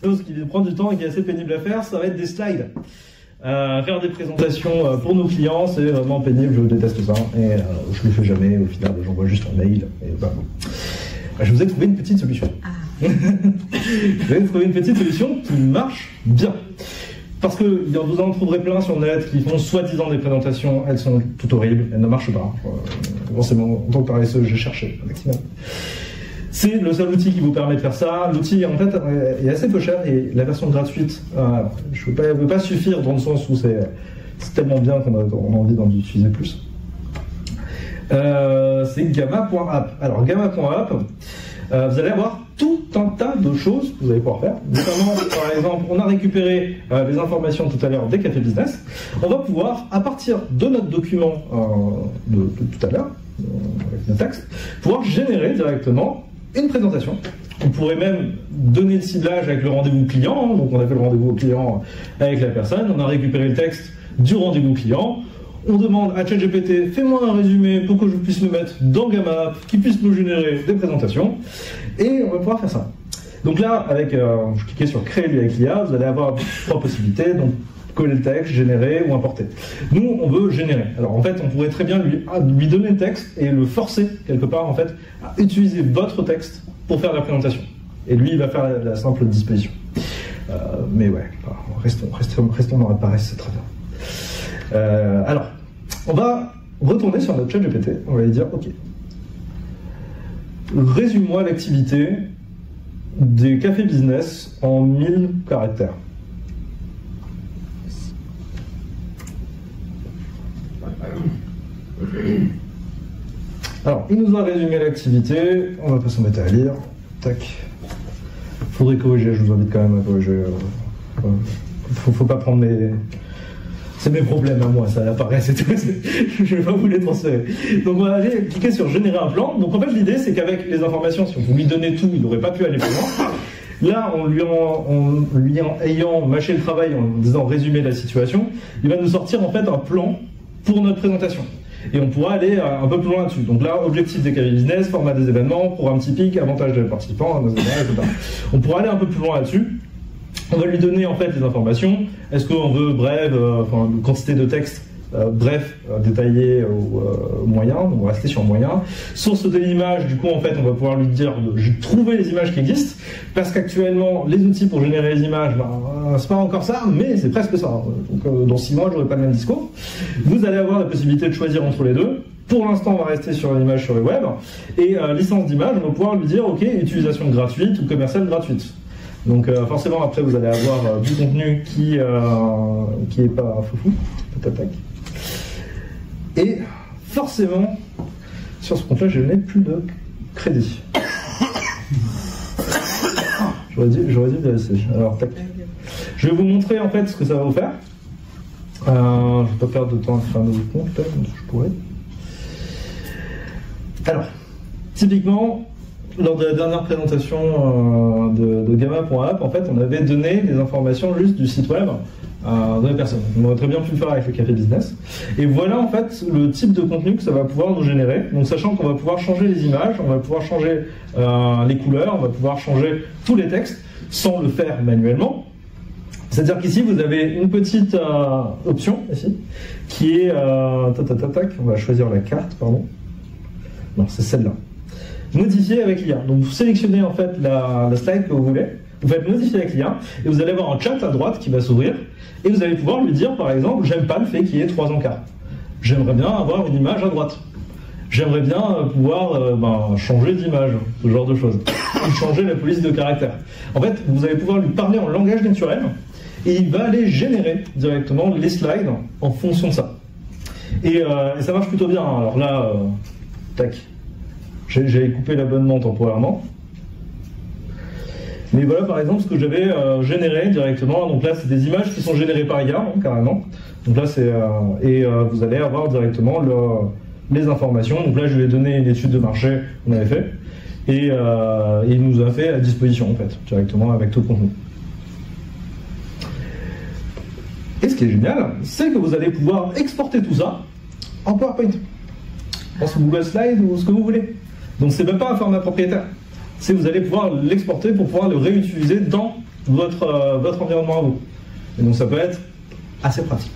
C: chose qui prend du temps et qui est assez pénible à faire, ça va être des slides. Faire des présentations pour nos clients, c'est vraiment pénible, je déteste ça. Et je le fais jamais, au final, j'envoie juste un mail. Et je vous ai trouvé une petite solution. Je vous ai trouvé une petite solution qui marche bien. Parce que vous en trouverez plein sur le net qui font soi-disant des présentations, elles sont toutes horribles, elles ne marchent pas. Forcément, en tant que paresseuse, j'ai cherché un maximum. C'est le seul outil qui vous permet de faire ça. L'outil, en fait, est assez peu cher et la version gratuite, je ne veux pas suffire dans le sens où c'est tellement bien qu'on a envie d'en utiliser plus. C'est gamma.app. Alors, gamma.app, vous allez avoir tout un tas de choses que vous allez pouvoir faire. Notamment, par exemple, on a récupéré les informations tout à l'heure des cafés business. On va pouvoir, à partir de notre document de tout à l'heure, avec nos textes, pouvoir générer directement une présentation. On pourrait même donner le ciblage avec le rendez-vous client, donc on a fait le rendez-vous client avec la personne, on a récupéré le texte du rendez-vous client, on demande à ChatGPT, fais-moi un résumé pour que je puisse le mettre dans Gamma, qui puisse nous générer des présentations, et on va pouvoir faire ça. Donc là, avec, je cliquais sur créer avec l'IA, vous allez avoir 3 possibilités, donc coller le texte, générer ou importer. Nous, on veut générer. Alors en fait, on pourrait très bien lui donner le texte et le forcer quelque part en fait à utiliser votre texte pour faire la présentation. Et lui, il va faire la simple disposition. Mais ouais, restons dans la paresse, c'est très bien. Alors, on va retourner sur notre ChatGPT. On va lui dire, ok, résume-moi l'activité des cafés business en 1000 caractères. Alors, il nous a résumé l'activité, on va pas s'embêter à lire. Tac. Faudrait corriger, je vous invite quand même à corriger. Faut pas prendre mes. C'est mes problèmes à moi, ça apparaît, c'est tout. Je vais pas vous les transférer. Donc on va aller cliquer sur générer un plan. Donc en fait, l'idée c'est qu'avec les informations, si vous lui donnez tout, il n'aurait pas pu aller plus loin. Là, en lui ayant mâché le travail, en disant résumer la situation, il va nous sortir en fait un plan pour notre présentation. Et on pourra aller un peu plus loin là-dessus. Donc là, objectif des cafés business, format des événements, programme typique, avantages des participants, etc. On pourra aller un peu plus loin là-dessus. On va lui donner en fait les informations. Est-ce qu'on veut brève, une quantité de texte bref, détaillé ou moyen, donc on va rester sur moyen. Source de l'image, du coup en fait on va pouvoir lui dire de trouver les images qui existent, parce qu'actuellement les outils pour générer les images, c'est pas encore ça, mais c'est presque ça. Donc dans 6 mois j'aurai pas le même discours. Vous allez avoir la possibilité de choisir entre les deux. Pour l'instant, on va rester sur l'image sur le web. Et licence d'image, on va pouvoir lui dire ok, utilisation gratuite ou commerciale gratuite. Donc forcément après vous allez avoir du contenu qui est pas foufou, tac. Et forcément sur ce compte-là je n'ai plus de crédit. J'aurais dû vérifier. Alors tac. Je vais vous montrer en fait ce que ça va vous faire. Je ne vais pas perdre de temps à faire un nouveau compte là, je pourrais. Alors, typiquement, lors de la dernière présentation de Gamma.app, en fait, on avait donné des informations juste du site web de la personne. On aurait très bien pu le faire avec le café business. Et voilà, en fait, le type de contenu que ça va pouvoir nous générer. Donc, sachant qu'on va pouvoir changer les images, on va pouvoir changer les couleurs, on va pouvoir changer tous les textes sans le faire manuellement. C'est-à-dire qu'ici, vous avez une petite option, ici, qui est... on va choisir la carte, pardon. Non, c'est celle-là. Modifier avec l'IA. Donc vous sélectionnez en fait la slide que vous voulez, vous faites modifier avec l'IA, et vous allez avoir un chat à droite qui va s'ouvrir, et vous allez pouvoir lui dire par exemple, j'aime pas le fait qu'il y ait 3 encarts. J'aimerais bien avoir une image à droite. J'aimerais bien pouvoir changer d'image, ce genre de choses. Ou changer la police de caractère. En fait, vous allez pouvoir lui parler en langage naturel, et il va aller générer directement les slides en fonction de ça. Et ça marche plutôt bien. Alors là, tac. J'avais coupé l'abonnement temporairement. Mais voilà par exemple ce que j'avais généré directement. Donc là c'est des images qui sont générées par IA, carrément. Donc là c'est vous allez avoir directement les informations. Donc là je lui ai donné une étude de marché qu'on avait fait. Et il nous a fait à disposition en fait, directement avec tout le contenu. Et ce qui est génial, c'est que vous allez pouvoir exporter tout ça en PowerPoint. Dans ce Google Slide ou ce que vous voulez. Donc c'est même pas un format propriétaire. C'est vous allez pouvoir l'exporter pour pouvoir le réutiliser dans votre environnement à vous. Et donc ça peut être assez pratique.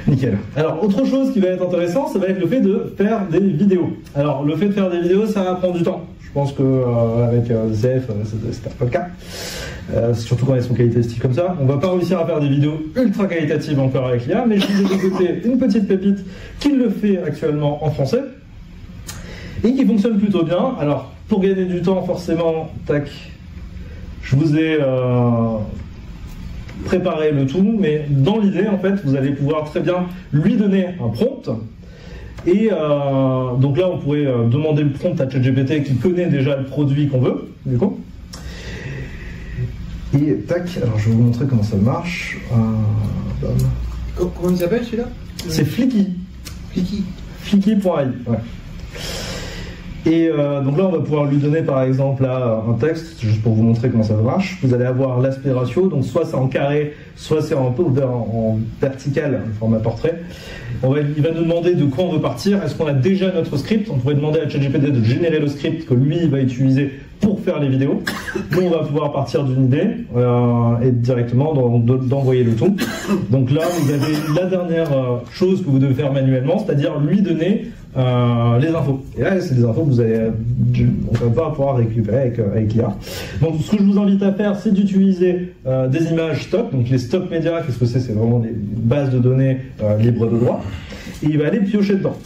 C: Nickel. Alors autre chose qui va être intéressant, ça va être le fait de faire des vidéos. Alors le fait de faire des vidéos, ça va prendre du temps. Je pense qu'avec ZF, c'était pas le cas. Surtout quand elles sont qualitatives comme ça. On va pas réussir à faire des vidéos ultra qualitatives encore avec l'IA, mais je vous ai développé une petite pépite qui le fait actuellement en français et qui fonctionne plutôt bien. Alors pour gagner du temps, forcément, tac, je vous ai préparé le tout, mais dans l'idée, en fait, vous allez pouvoir très bien lui donner un prompt. Et donc là, on pourrait demander le prompt à ChatGPT qui connaît déjà le produit qu'on veut, du coup. Et tac, alors je vais vous montrer comment ça marche.
E: Comment il s'appelle celui-là?
C: C'est Flicky.
E: Flicky.
C: Flicky.ai. Ouais. Et donc là, on va pouvoir lui donner par exemple là, un texte, juste pour vous montrer comment ça marche. Vous allez avoir l'aspect ratio, donc soit c'est en carré, soit c'est en vertical, le format portrait. Il va nous demander de quoi on veut partir. Est-ce qu'on a déjà notre script? On pourrait demander à ChatGPT de générer le script que lui va utiliser pour faire les vidéos. Nous, on va pouvoir partir d'une idée et directement d'envoyer le tout. Donc là, vous avez la dernière chose que vous devez faire manuellement, c'est-à-dire lui donner les infos. Et là, c'est des infos que vous allez, on va pas pouvoir récupérer avec l'IA. Donc, ce que je vous invite à faire, c'est d'utiliser des images stock. Donc, les stock médias, qu'est-ce que c'est? C'est vraiment des bases de données libres de droit. Et il va aller piocher dedans.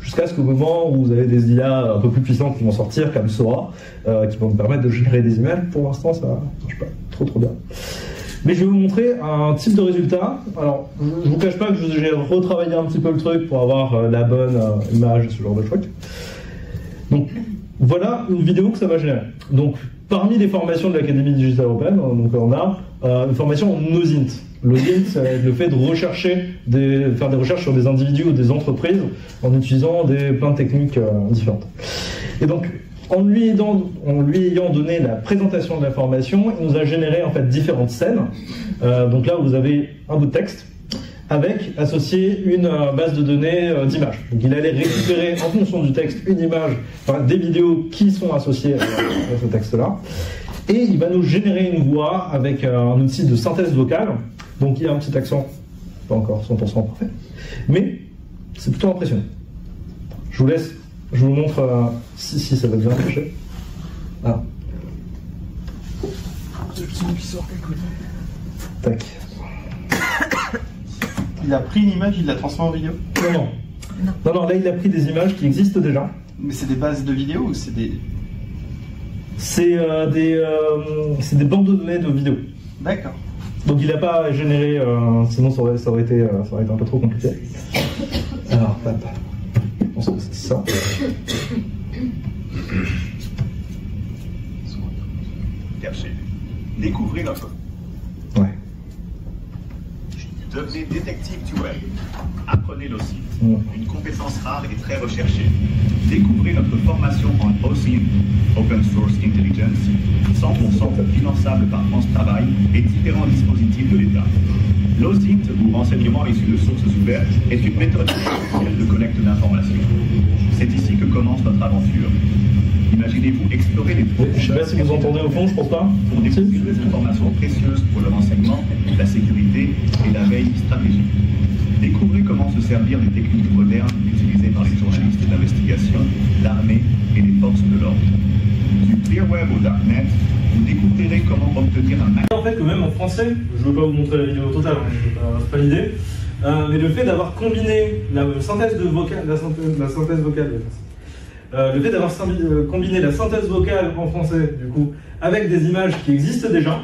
C: Jusqu'à ce qu'au moment où vous avez des IA un peu plus puissantes qui vont sortir, comme Sora, qui vont vous permettre de générer des images. Pour l'instant, ça marche pas trop bien. Mais je vais vous montrer un type de résultat. Alors, je vous cache pas que j'ai retravaillé un petit peu le truc pour avoir la bonne image et ce genre de truc. Donc, voilà une vidéo que ça va générer. Donc, parmi les formations de l'Académie digitale européenne, donc on a une formation en OSINT. L'OSINT, c'est le fait de rechercher, faire des recherches sur des individus ou des entreprises en utilisant plein de techniques différentes. Et donc, en lui ayant donné la présentation de la formation, il nous a généré en fait différentes scènes. Donc là, vous avez un bout de texte avec associé une base de données d'images. Donc il allait récupérer en fonction du texte une image, enfin, des vidéos qui sont associées à ce texte-là. Et il va nous générer une voix avec un outil de synthèse vocale. Donc il y a un petit accent, pas encore 100% parfait, mais c'est plutôt impressionnant. Je vous montre si ça va bien marcher. Ah.
E: C'est le son qui sort quelque chose.
C: Tac.
F: Il a pris une image, il l'a transformée en vidéo?
C: Non, là il a pris des images qui existent déjà.
F: Mais c'est des bases de vidéos ou c'est des...
C: C'est des banques de données de vidéos.
F: D'accord.
C: Donc il n'a pas généré, sinon ça aurait été un peu trop compliqué. Alors, hop. Je pense que c'est ça.
G: Caché. Découvrez notre...
C: Ouais.
G: Devenez détective du web. Apprenez l'OSINT, une compétence rare et très recherchée. Découvrez notre formation en OSINT, Open Source Intelligence, 100% finançable par France Travail et différents dispositifs de l'État. L'OSINT, ou renseignement issu de sources ouvertes, est une méthode essentielle de collecte d'informations. C'est ici que commence notre aventure. Imaginez-vous explorer les...
C: Je ne sais pas si vous entendez au fond, je pense pas.
G: Pour découvrir des informations précieuses pour le renseignement, la sécurité et la veille stratégique. Découvrez comment se servir des techniques modernes utilisées par les journalistes d'investigation, l'armée et les forces de l'ordre. Du clearweb au darknet, vous découvrirez comment obtenir un...
B: En fait, que même en français, je ne veux pas vous montrer la vidéo totale, hein, c'est pas l'idée, mais le fait d'avoir combiné la synthèse vocale, le fait d'avoir combiné la synthèse vocale en français, du coup, avec des images qui existent déjà,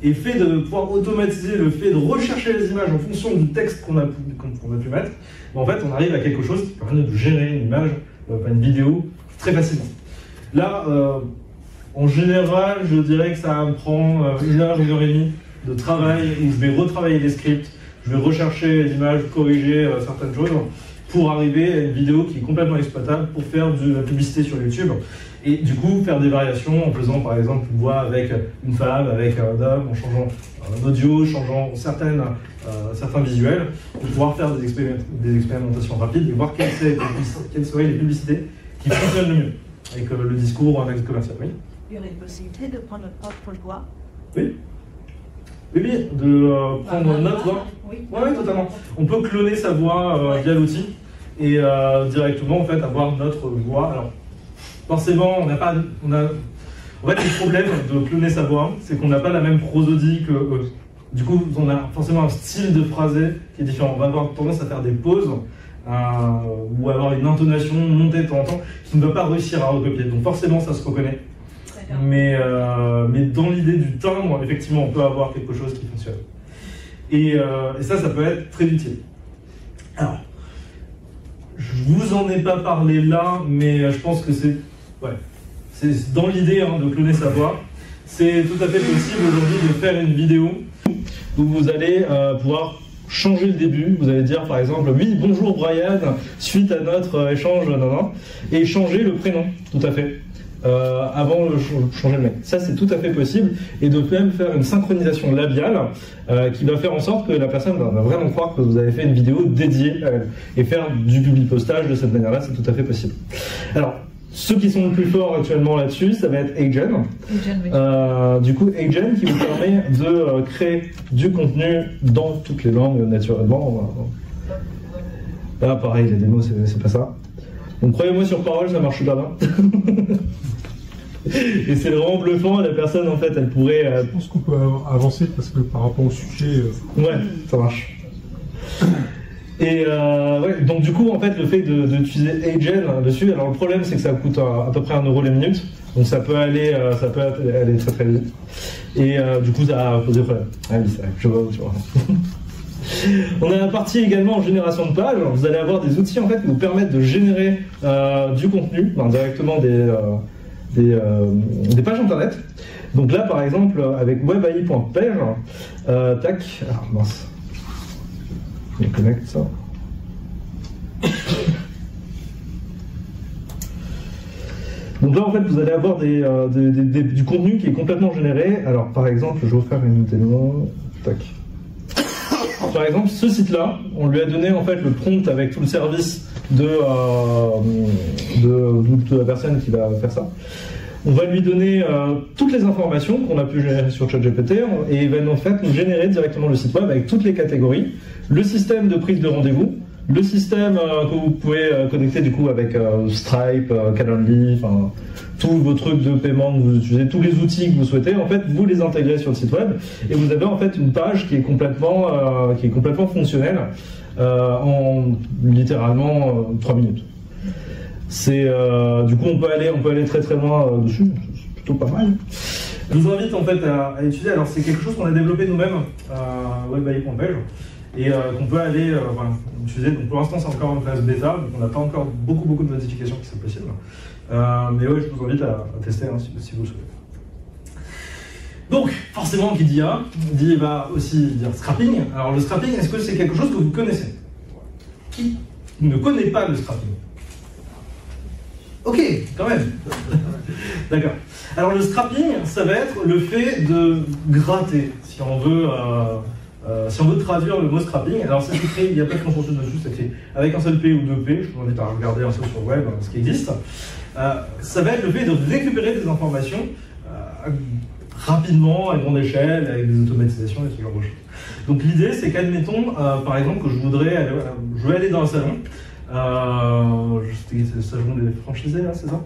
B: et fait de pouvoir automatiser le fait de rechercher les images en fonction du texte qu'on a pu mettre, en fait, on arrive à quelque chose qui permet de générer une image, une vidéo, très facilement. Là, en général, je dirais que ça me prend 1 heure et demie de travail où je vais retravailler les scripts, je vais rechercher les images, corriger certaines choses pour arriver à une vidéo qui est complètement exploitable pour faire de la publicité sur YouTube. Et du coup, faire des variations en faisant par exemple une voix avec une femme, avec un homme, en changeant un audio, changeant certains visuels, pour pouvoir faire des expérimentations rapides et voir quelles seraient les publicités qui fonctionnent le mieux avec le discours ou un axe commercial. Oui.
H: Il y aurait une possibilité de prendre notre propre voix.
B: Oui. Oui, de prendre notre voix.
H: Oui.
B: Oui, totalement. On peut cloner sa voix via l'outil et directement en fait avoir notre voix. Alors, forcément, on n'a pas. En fait, le problème de cloner sa voix, c'est qu'on n'a pas la même prosodie que eux. Du coup, on a forcément un style de phrasé qui est différent. On va avoir tendance à faire des pauses ou avoir une intonation montée de temps en temps qui ne va pas réussir à recopier. Donc forcément, ça se reconnaît. Mais dans l'idée du timbre, effectivement, on peut avoir quelque chose qui fonctionne. Et ça peut être très utile. Alors, je vous en ai pas parlé là, mais je pense que c'est dans l'idée de cloner sa voix. C'est tout à fait possible aujourd'hui de faire une vidéo où vous allez pouvoir
C: changer le début. Vous allez dire par exemple oui bonjour Brian suite à notre échange et changer le prénom tout à fait avant de changer le mec. Ça c'est tout à fait possible et de même faire une synchronisation labiale qui va faire en sorte que la personne va vraiment croire que vous avez fait une vidéo dédiée à elle et faire du publipostage de cette manière-là, c'est tout à fait possible. Alors ceux qui sont le plus forts actuellement là-dessus, ça va être Agen.
I: Oui.
C: Du coup, Agen qui vous permet de créer du contenu dans toutes les langues naturellement. Là, pareil, les démos, c'est pas ça. Donc, croyez-moi sur parole, ça marche super bien. Et c'est vraiment bluffant. La personne, en fait, elle pourrait.
A: Je pense qu'on peut avancer parce que par rapport au sujet.
C: Ouais, ça marche. Et ouais, donc du coup en fait le fait d'utiliser Agen dessus, alors le problème c'est que ça coûte à peu près 1 € la minute, donc ça peut aller très très vite. Et du coup ça a posé problème. Ah oui c'est vrai, je vois. On a la partie également en génération de pages. Vous allez avoir des outils en fait qui vous permettent de générer du contenu, directement des pages internet. Donc là par exemple avec webAI.page, tac, alors mince. Je connecte ça. Donc là en fait vous allez avoir du contenu qui est complètement généré. Alors par exemple je vais vous faire une démo. Tac. Par exemple ce site là, on lui a donné en fait le prompt avec tout le service de la personne qui va faire ça. On va lui donner toutes les informations qu'on a pu générer sur ChatGPT et il va en fait nous générer directement le site web avec toutes les catégories, le système de prise de rendez-vous, le système que vous pouvez connecter du coup avec Stripe, Calendly, enfin tous vos trucs de paiement que vous utilisez, tous les outils que vous souhaitez, en fait vous les intégrez sur le site web et vous avez en fait une page qui est complètement fonctionnelle en littéralement 3 minutes. C'est du coup on peut aller très très loin dessus, c'est plutôt pas mal. Je vous invite en fait à utiliser. Alors c'est quelque chose qu'on a développé nous-mêmes à webAI.page et qu'on peut aller utiliser. Donc pour l'instant c'est encore en phase bêta, donc on n'a pas encore beaucoup de modifications qui sont possibles. Mais ouais, je vous invite à tester si vous le souhaitez. Donc forcément qui dit A, va aussi dire scrapping. Alors le scrapping, est-ce que c'est quelque chose que vous connaissez? Qui ne connaît pas le scrapping? Ok, quand même. D'accord. Alors le scrapping, ça va être le fait de gratter, si on veut traduire le mot scrapping. Alors c'est écrit, il n'y a pas de consensus dessus, c'est écrit avec un seul P ou deux P, je vous invite à regarder un peu sur le web ce qui existe. Ça va être le fait de récupérer des informations rapidement, à grande échelle, avec des automatisations et ce genre de choses. Donc l'idée c'est qu'admettons, par exemple, que je veux aller dans un salon. C'est le salon des franchisés, là, c'est ça.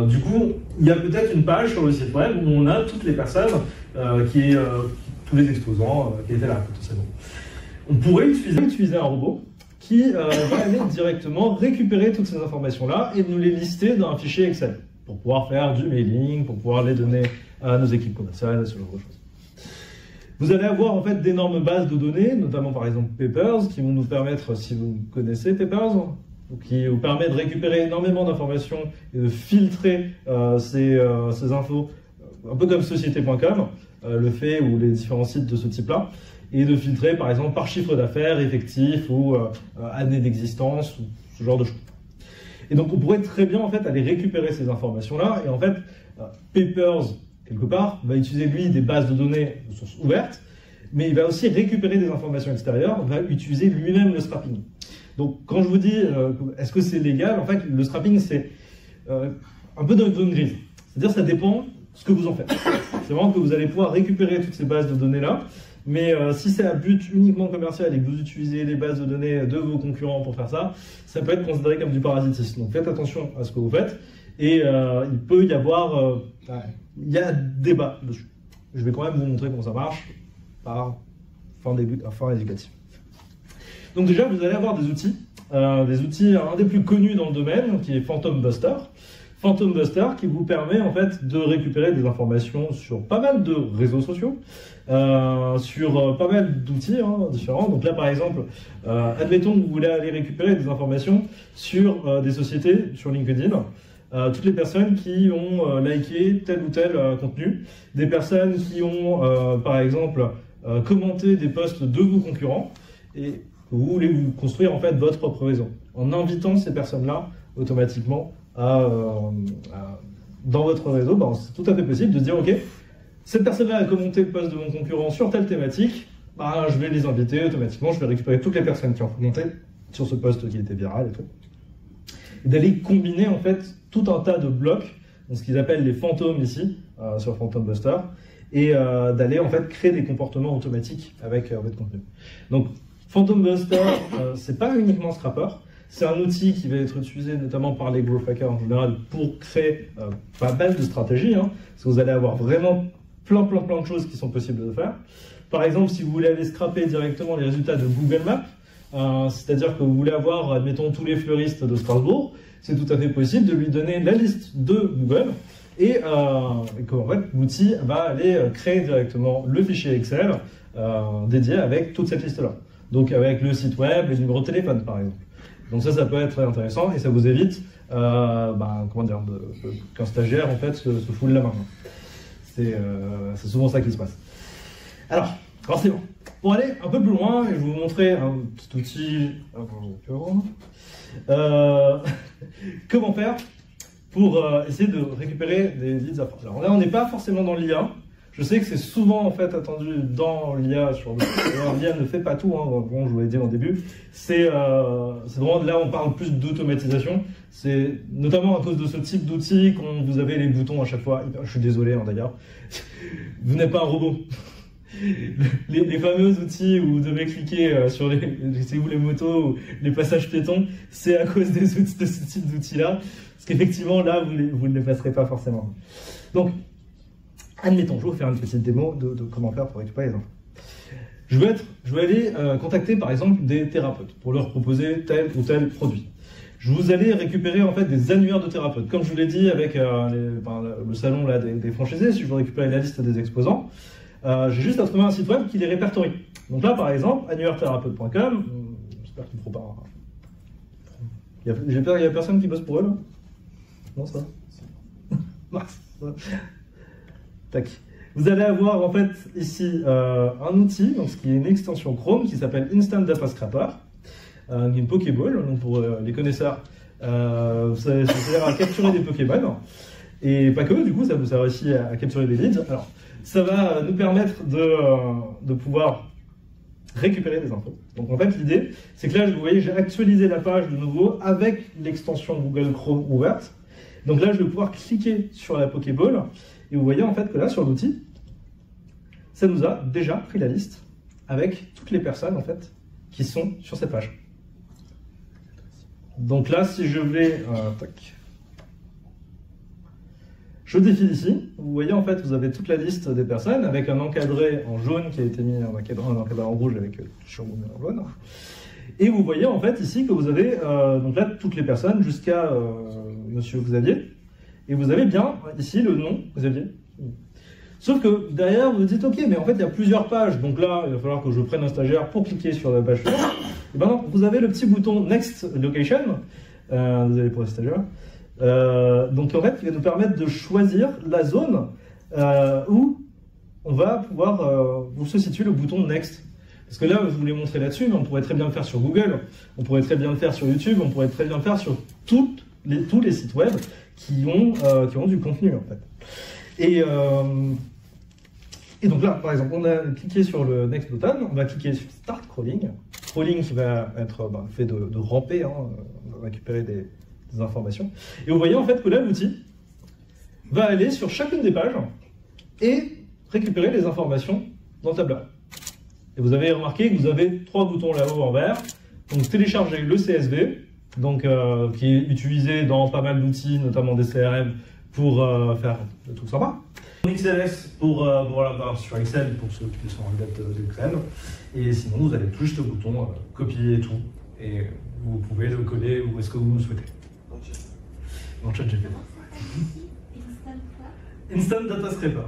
C: Du coup, il y a peut-être une page sur le site web où on a toutes les personnes, tous les exposants qui étaient là potentiellement. On pourrait utiliser un robot qui va aller directement récupérer toutes ces informations-là et nous les lister dans un fichier Excel pour pouvoir faire du mailing, pour pouvoir les donner à nos équipes commerciales, ce genre de choses. Vous allez avoir en fait d'énormes bases de données, notamment par exemple Papers, qui vont nous permettre, si vous connaissez Papers, qui vous permet de récupérer énormément d'informations et de filtrer ces infos, un peu comme société.com le fait, ou les différents sites de ce type-là, et de filtrer par exemple par chiffre d'affaires, effectif, ou année d'existence, ou ce genre de choses. Et donc on pourrait très bien en fait aller récupérer ces informations-là, et en fait Papers, quelque part, va utiliser lui des bases de données de sources ouvertes, mais il va aussi récupérer des informations extérieures, va utiliser lui-même le scrapping. Donc quand je vous dis est-ce que c'est légal, en fait le scrapping c'est un peu dans une zone grise. C'est-à-dire ça dépend ce que vous en faites. C'est vraiment que vous allez pouvoir récupérer toutes ces bases de données-là, mais si c'est à but uniquement commercial et que vous utilisez les bases de données de vos concurrents pour faire ça, ça peut être considéré comme du parasitisme. Donc faites attention à ce que vous faites, et il peut y avoir... il y a débat dessus. Je vais quand même vous montrer comment ça marche par fin éducative. Donc déjà, vous allez avoir des outils, un des plus connus dans le domaine, qui est Phantom Buster. Phantom Buster qui vous permet en fait de récupérer des informations sur pas mal de réseaux sociaux, sur pas mal d'outils différents. Donc là par exemple, admettons que vous voulez aller récupérer des informations sur des sociétés sur LinkedIn. Toutes les personnes qui ont liké tel ou tel contenu, des personnes qui ont par exemple commenter des posts de vos concurrents et que vous voulez vous construire en fait votre propre réseau. En invitant ces personnes-là automatiquement dans votre réseau, ben, c'est tout à fait possible de se dire ok, cette personne-là a commenté le post de mon concurrent sur telle thématique, ben, je vais les inviter automatiquement, je vais récupérer toutes les personnes qui ont commenté sur ce post qui était viral et tout. Et d'aller combiner en fait tout un tas de blocs, donc ce qu'ils appellent les fantômes ici, sur Phantom Buster, et d'aller en fait créer des comportements automatiques avec votre contenu. Donc Phantom Buster, c'est pas uniquement Scrapper, c'est un outil qui va être utilisé notamment par les growth hackers en général pour créer pas mal de stratégies, hein, parce que vous allez avoir vraiment plein de choses qui sont possibles de faire. Par exemple, si vous voulez aller scraper directement les résultats de Google Maps, c'est-à-dire que vous voulez avoir, admettons, tous les fleuristes de Strasbourg, c'est tout à fait possible de lui donner la liste de Google et qu'en fait, l'outil va aller créer directement le fichier Excel dédié avec toute cette liste-là. Donc avec le site web, les numéros de téléphone par exemple. Donc ça peut être très intéressant et ça vous évite qu'un stagiaire en fait se foule la main. C'est souvent ça qui se passe. Alors c'est bon. Pour aller un peu plus loin, je vais vous montrer un petit outil. Comment faire pour essayer de récupérer des leads à force. Alors là, on n'est pas forcément dans l'IA. Je sais que c'est souvent en fait attendu dans l'IA. L'IA ne fait pas tout, hein, bon, je vous l'ai dit au début. C'est vraiment là, on parle plus d'automatisation. C'est notamment à cause de ce type d'outil quand vous avez les boutons à chaque fois. Je suis désolé hein, d'ailleurs. Vous n'êtes pas un robot. Les fameux outils où vous devez cliquer sur les motos ou les passages piétons, c'est à cause de ce type d'outils-là. Parce qu'effectivement, là, vous ne les passerez pas forcément. Donc, admettons, je vais vous faire une petite démo de comment faire pour récupérer les infos. Je vais aller contacter par exemple des thérapeutes pour leur proposer tel ou tel produit. Je vous allez récupérer en fait des annuaires de thérapeutes. Comme je vous l'ai dit avec le salon là, des franchisés, si je veux récupérer la liste des exposants, j'ai juste à trouver un site web qui les répertorie. Donc là, par exemple, annuaire-thérapeute.com, j'espère qu'il ne faut pas. J'ai peur qu'il n'y a personne qui bosse pour eux, là. Non, ça va. Tac. Vous allez avoir en fait ici un outil, donc, qui est une extension Chrome qui s'appelle Instant Data Scraper, une Pokéball. Donc pour les connaisseurs, ça sert à capturer des Pokémon. Et pas que, du coup, ça vous sert aussi à capturer des leads. Alors, ça va nous permettre de pouvoir récupérer des infos. Donc en fait, l'idée, c'est que là, vous voyez, j'ai actualisé la page de nouveau avec l'extension Google Chrome ouverte. Donc là, je vais pouvoir cliquer sur la Pokéball. Et vous voyez en fait que là, sur l'outil, ça nous a déjà pris la liste avec toutes les personnes en fait qui sont sur cette page. Donc là, si je vais... je défile ici, vous voyez en fait, vous avez toute la liste des personnes avec un encadré en jaune qui a été mis, un encadré en rouge avec sur en jaune. Et vous voyez en fait ici que vous avez donc là toutes les personnes jusqu'à Monsieur Xavier. Et vous avez bien ici le nom Xavier. Sauf que derrière vous vous dites ok, mais en fait il y a plusieurs pages, donc là il va falloir que je prenne un stagiaire pour cliquer sur la page suivante. Et ben non, vous avez le petit bouton Next Location, vous allez pour les stagiaires. Donc en fait, il va nous permettre de choisir la zone où on va pouvoir où se situe le bouton Next. Parce que là, je vous l'ai montré là-dessus, mais on pourrait très bien le faire sur Google, on pourrait très bien le faire sur YouTube, on pourrait très bien le faire sur tous les sites web qui ont du contenu en fait. Et donc là, par exemple, on a cliqué sur le Next button, on va cliquer sur Start Crawling. Crawling qui va être fait de ramper, hein, récupérer des informations. Et vous voyez en fait que là, l'outil va aller sur chacune des pages et récupérer les informations dans le tableur. Et vous avez remarqué que vous avez 3 boutons là-haut en vert. Donc télécharger le CSV, donc, qui est utilisé dans pas mal d'outils, notamment des CRM, pour faire des trucs sympas. XLS sur Excel pour ceux qui sont en dette d'Excel. Et sinon, vous avez juste le bouton copier et tout. Et vous pouvez le coller où est-ce que vous le souhaitez. Dans ChatGPT. Instant Data Scraper.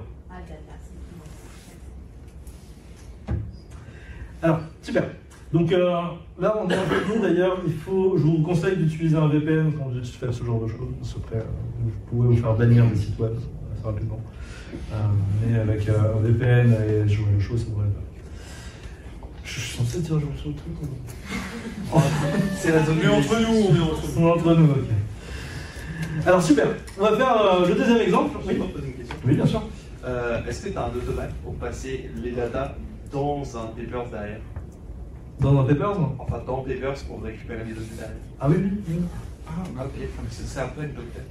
C: Alors, super. Donc là, on est un peu long d'ailleurs. Je vous conseille d'utiliser un VPN quand vous faites ce genre de choses. Vous pouvez vous faire bannir des sites web assez rapidement. Mais avec un VPN et ce genre de choses, ça devrait le faire.
B: Je suis censé dire genre sur le truc.
F: C'est la zone.
B: On est entre nous, ok. Alors super, on va faire le deuxième exemple.
I: Je peux poser une question.
B: Oui, bien sûr.
I: Est-ce que tu as un automate pour passer les datas dans un Papers derrière?
B: Dans un Papers, non?
I: Enfin, dans Papers pour récupérer les données derrière.
B: Ah oui, oui.
I: Ah, ok, c'est un peu une bonne tête.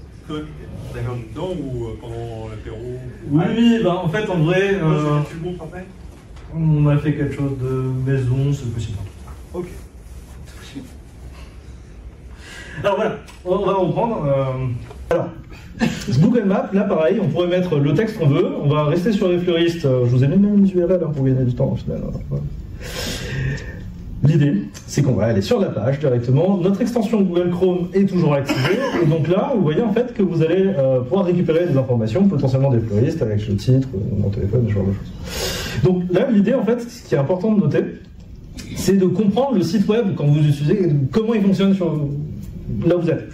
J: D'accord, dedans ou pendant l'apéro?
B: Oui, bah en fait, en vrai,
I: Tu le montres après?
B: on a fait quelque chose de maison, c'est possible.
I: Ok.
B: Alors voilà, on va reprendre.
C: Alors, Google Maps, là pareil, on pourrait mettre le texte qu'on veut. On va rester sur les fleuristes. Je vous ai mis même une URL pour gagner du temps au final. Voilà. L'idée, c'est qu'on va aller sur la page directement. Notre extension Google Chrome est toujours activée. Et donc là, vous voyez en fait que vous allez pouvoir récupérer des informations, potentiellement des fleuristes avec le titre, mon téléphone, ce genre de choses. Donc là, l'idée en fait, ce qui est important de noter, c'est de comprendre le site web quand vous utilisez, comment il fonctionne sur là où vous êtes.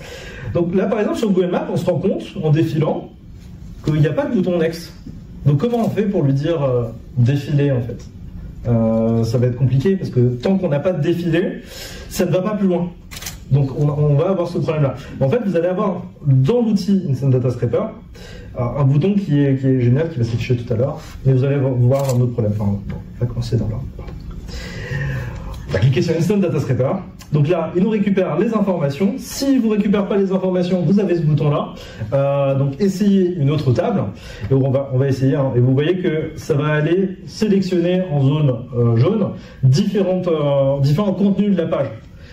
C: Donc là, par exemple, sur Google Maps, on se rend compte, en défilant, qu'il n'y a pas de bouton Next. Donc comment on fait pour lui dire défiler en fait? Ça va être compliqué parce que tant qu'on n'a pas de défilé, ça ne va pas plus loin. Donc on va avoir ce problème-là. En fait, vous allez avoir dans l'outil Instant Data Scraper un bouton qui est génial, qui va s'afficher tout à l'heure, mais vous allez voir un autre problème. Enfin, on va commencer dans l'ordre. On va cliquer sur Instant Data Scraper. Donc là, il nous récupère les informations. S'il ne vous récupère pas les informations, vous avez ce bouton-là. Donc essayez une autre table. Et on va essayer. Hein. Et vous voyez que ça va aller sélectionner en zone jaune différents contenus de la page.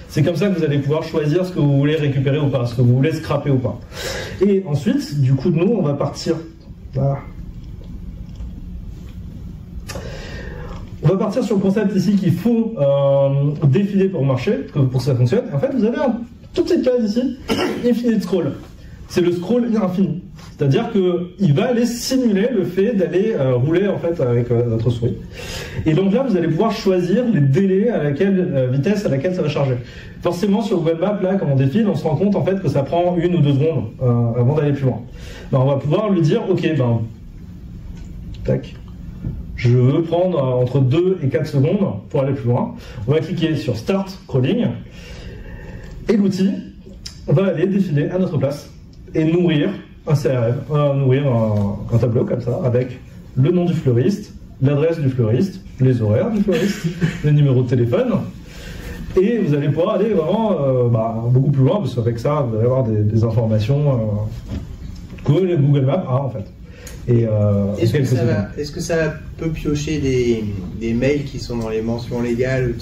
C: C'est comme ça que vous allez pouvoir choisir ce que vous voulez récupérer ou pas, ce que vous voulez scraper ou pas. Et ensuite, du coup, nous, on va partir. Voilà. On va partir sur le concept ici qu'il faut défiler pour marcher, pour que ça fonctionne. En fait, vous avez une toute petite case ici, Infinite Scroll. C'est le scroll infini. C'est-à-dire qu'il va aller simuler le fait d'aller rouler en fait avec notre souris. Et donc là, vous allez pouvoir choisir les délais à laquelle vitesse à laquelle ça va charger. Forcément, sur Google Maps, là, quand on défile, on se rend compte en fait que ça prend 1 ou 2 secondes avant d'aller plus loin. Ben, on va pouvoir lui dire, ok, ben, tac. Je veux prendre entre 2 et 4 secondes pour aller plus loin. On va cliquer sur Start Crawling et l'outil va aller défiler à notre place et nourrir un CRM, nourrir un tableau comme ça avec le nom du fleuriste, l'adresse du fleuriste, les horaires du fleuriste, le numéro de téléphone. Et vous allez pouvoir aller vraiment beaucoup plus loin parce qu'avec ça, vous allez avoir des informations que le Google Maps a en fait.
E: Est-ce que ça peut piocher des mails qui sont dans les mentions légales,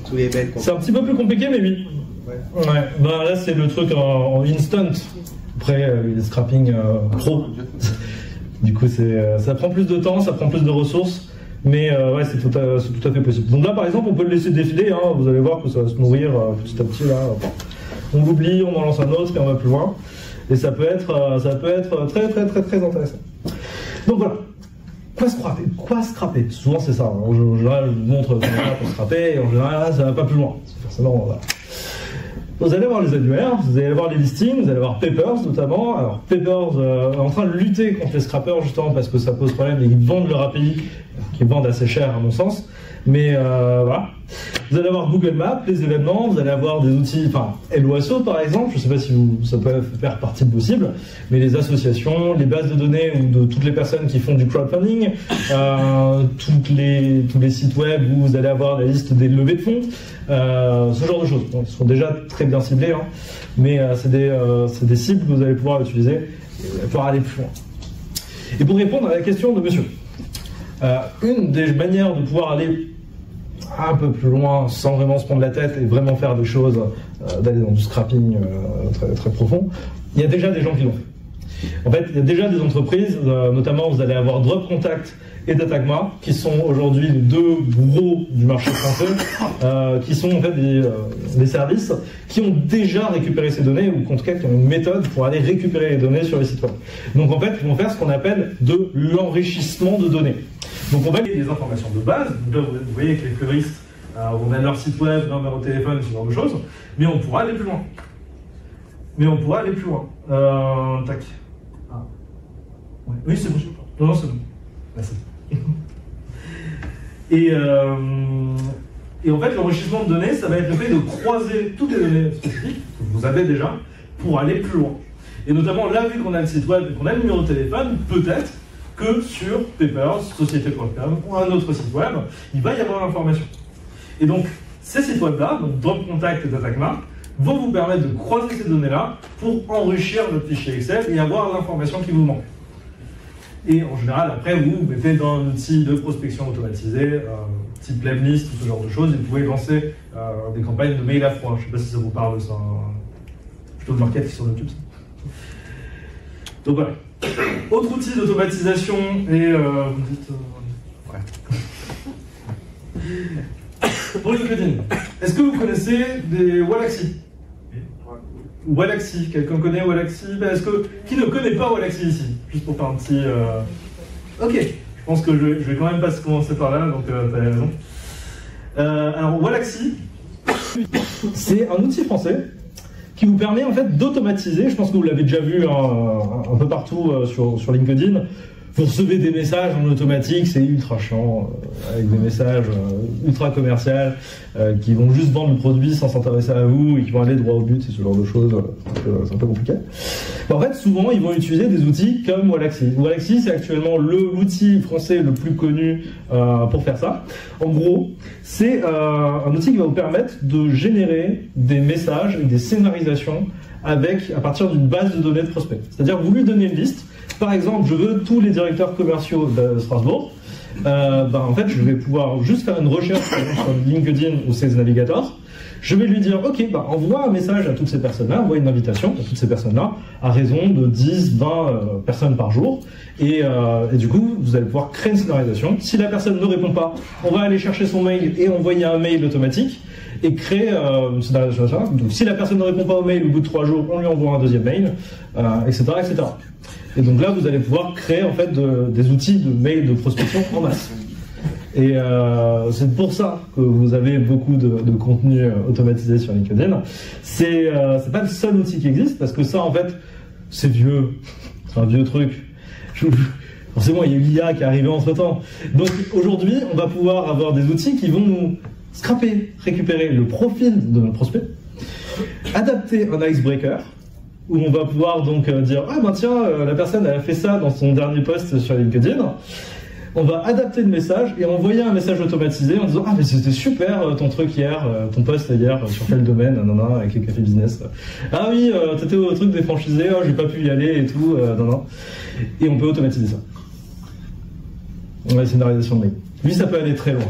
E: tous les mails?
C: C'est un petit peu plus compliqué, mais oui. Ouais. Là, c'est le truc en instant. Après, le scrapping pro. Du coup, ça prend plus de temps, ça prend plus de ressources, mais ouais, c'est tout à fait possible. Donc là, par exemple, on peut le laisser défiler. Hein, vous allez voir que ça va se nourrir petit à petit. Là, on l'oublie, on en lance un autre et on va plus loin. Et ça peut être très très très très intéressant. Donc voilà. Quoi scraper? Souvent c'est ça. En général, je vous montre ce qu'on a pour scraper, et en général, ça va pas plus loin. Forcément, voilà. Vous allez voir les annuaires, vous allez voir les listings, vous allez voir Papers notamment. Alors Papers en train de lutter contre les scrappers justement parce que ça pose problème et ils vendent leur API, qu'ils vendent assez cher à mon sens. Mais voilà. Vous allez avoir Google Maps, les événements, vous allez avoir des outils, enfin LOASO par exemple, je ne sais pas si ça peut faire partie de possible, mais les associations, les bases de données ou de toutes les personnes qui font du crowdfunding, tous les sites web où vous allez avoir la liste des levées de fonds, ce genre de choses. Bon, ils sont déjà très bien ciblés, hein, mais c'est des cibles que vous allez pouvoir utiliser et vous allez pouvoir aller plus loin. Et pour répondre à la question de monsieur, une des manières de pouvoir aller un peu plus loin sans vraiment se prendre la tête et vraiment faire des choses, d'aller dans du scrapping très, très profond, il y a déjà des gens qui l'ont fait. En fait, il y a déjà des entreprises, notamment vous allez avoir Drop Contact et Datagma, qui sont aujourd'hui les deux gros du marché français, qui sont en fait des services qui ont déjà récupéré ces données, ou en tout cas qui ont une méthode pour aller récupérer les données sur les sites web. Donc en fait, ils vont faire ce qu'on appelle de l'enrichissement de données. Donc on va
B: des informations de base. Donc là, vous voyez que les fleuristes, on a leur site web, leur numéro de téléphone, ce genre de choses, mais on pourra aller plus loin. Tac. Ah. Ouais. Oui, c'est bon. Non, c'est bon. Merci. Et Et en fait, l'enrichissement de données, ça va être le fait de croiser toutes les données spécifiques que vous avez déjà pour aller plus loin. Et notamment, là, vu qu'on a le site web et qu'on a le numéro de téléphone, peut-être que sur Papers, société.com ou un autre site web, il va y avoir l'information. Et donc, ces sites web-là, donc Drop Contact et DataCmark, vont vous permettre de croiser ces données-là pour enrichir votre fichier Excel et avoir l'information qui vous manque. Et en général, après, vous mettez dans un outil de prospection automatisé, type Lemlist, tout ce genre de choses, et vous pouvez lancer des campagnes de mail à froid. Je ne sais pas si ça vous parle, ça. Plutôt de l'enquête qui sur YouTube. Ça. Donc voilà. Autre outil d'automatisation, et vous dites... Pour LinkedIn, est-ce que vous connaissez des Wallaxy? Wallaxy, quelqu'un connaît Wallaxy? Qui ne connaît pas Wallaxy ici? Juste pour faire un petit... Ok, je pense que je vais quand même pas commencer par là, donc t'as raison. Alors Wallaxy,
C: c'est un outil français qui vous permet en fait d'automatiser, je pense que vous l'avez déjà vu un peu partout sur LinkedIn. Vous recevez des messages en automatique, c'est ultra chiant, avec des messages ultra commerciaux qui vont juste vendre le produit sans s'intéresser à vous et qui vont aller droit au but, c'est ce genre de choses, c'est un peu compliqué. En fait, souvent, ils vont utiliser des outils comme Wallaxy. Wallaxy, c'est actuellement l'outil français le plus connu pour faire ça. En gros, c'est un outil qui va vous permettre de générer des messages et des scénarisations à partir d'une base de données de prospects. C'est-à-dire, vous lui donnez une liste. Par exemple, je veux tous les directeurs commerciaux de Strasbourg. En fait, je vais pouvoir juste faire une recherche sur LinkedIn ou Sales Navigator. Je vais lui dire, ok, envoie un message à toutes ces personnes-là, envoie une invitation à toutes ces personnes-là, à raison de 10, 20 personnes par jour. Et du coup, vous allez pouvoir créer une scénarisation. Si la personne ne répond pas, on va aller chercher son mail et envoyer un mail automatique et créer une scénarisation. Donc, si la personne ne répond pas au mail, au bout de 3 jours, on lui envoie un deuxième mail, etc., etc. Et donc là, vous allez pouvoir créer en fait des outils de mail de prospection en masse. Et c'est pour ça que vous avez beaucoup de contenu automatisé sur LinkedIn. C'est pas le seul outil qui existe, parce que ça, en fait, c'est vieux. C'est un vieux truc. Forcément, il y a eu l'IA qui est arrivé entre-temps. Donc aujourd'hui, on va pouvoir avoir des outils qui vont nous récupérer le profil de notre prospect, adapter un icebreaker, où on va pouvoir donc dire « Ah ben tiens, la personne elle a fait ça dans son dernier post sur LinkedIn ». On va adapter le message et envoyer un message automatisé en disant « Ah mais c'était super ton truc hier, ton post hier sur quel domaine, nanana, avec les cafés business. Ah oui, t'étais au truc des franchisés, oh, j'ai pas pu y aller et tout, nanana. » Et on peut automatiser ça. On a une scénarisation de mail. Lui, ça peut aller très loin.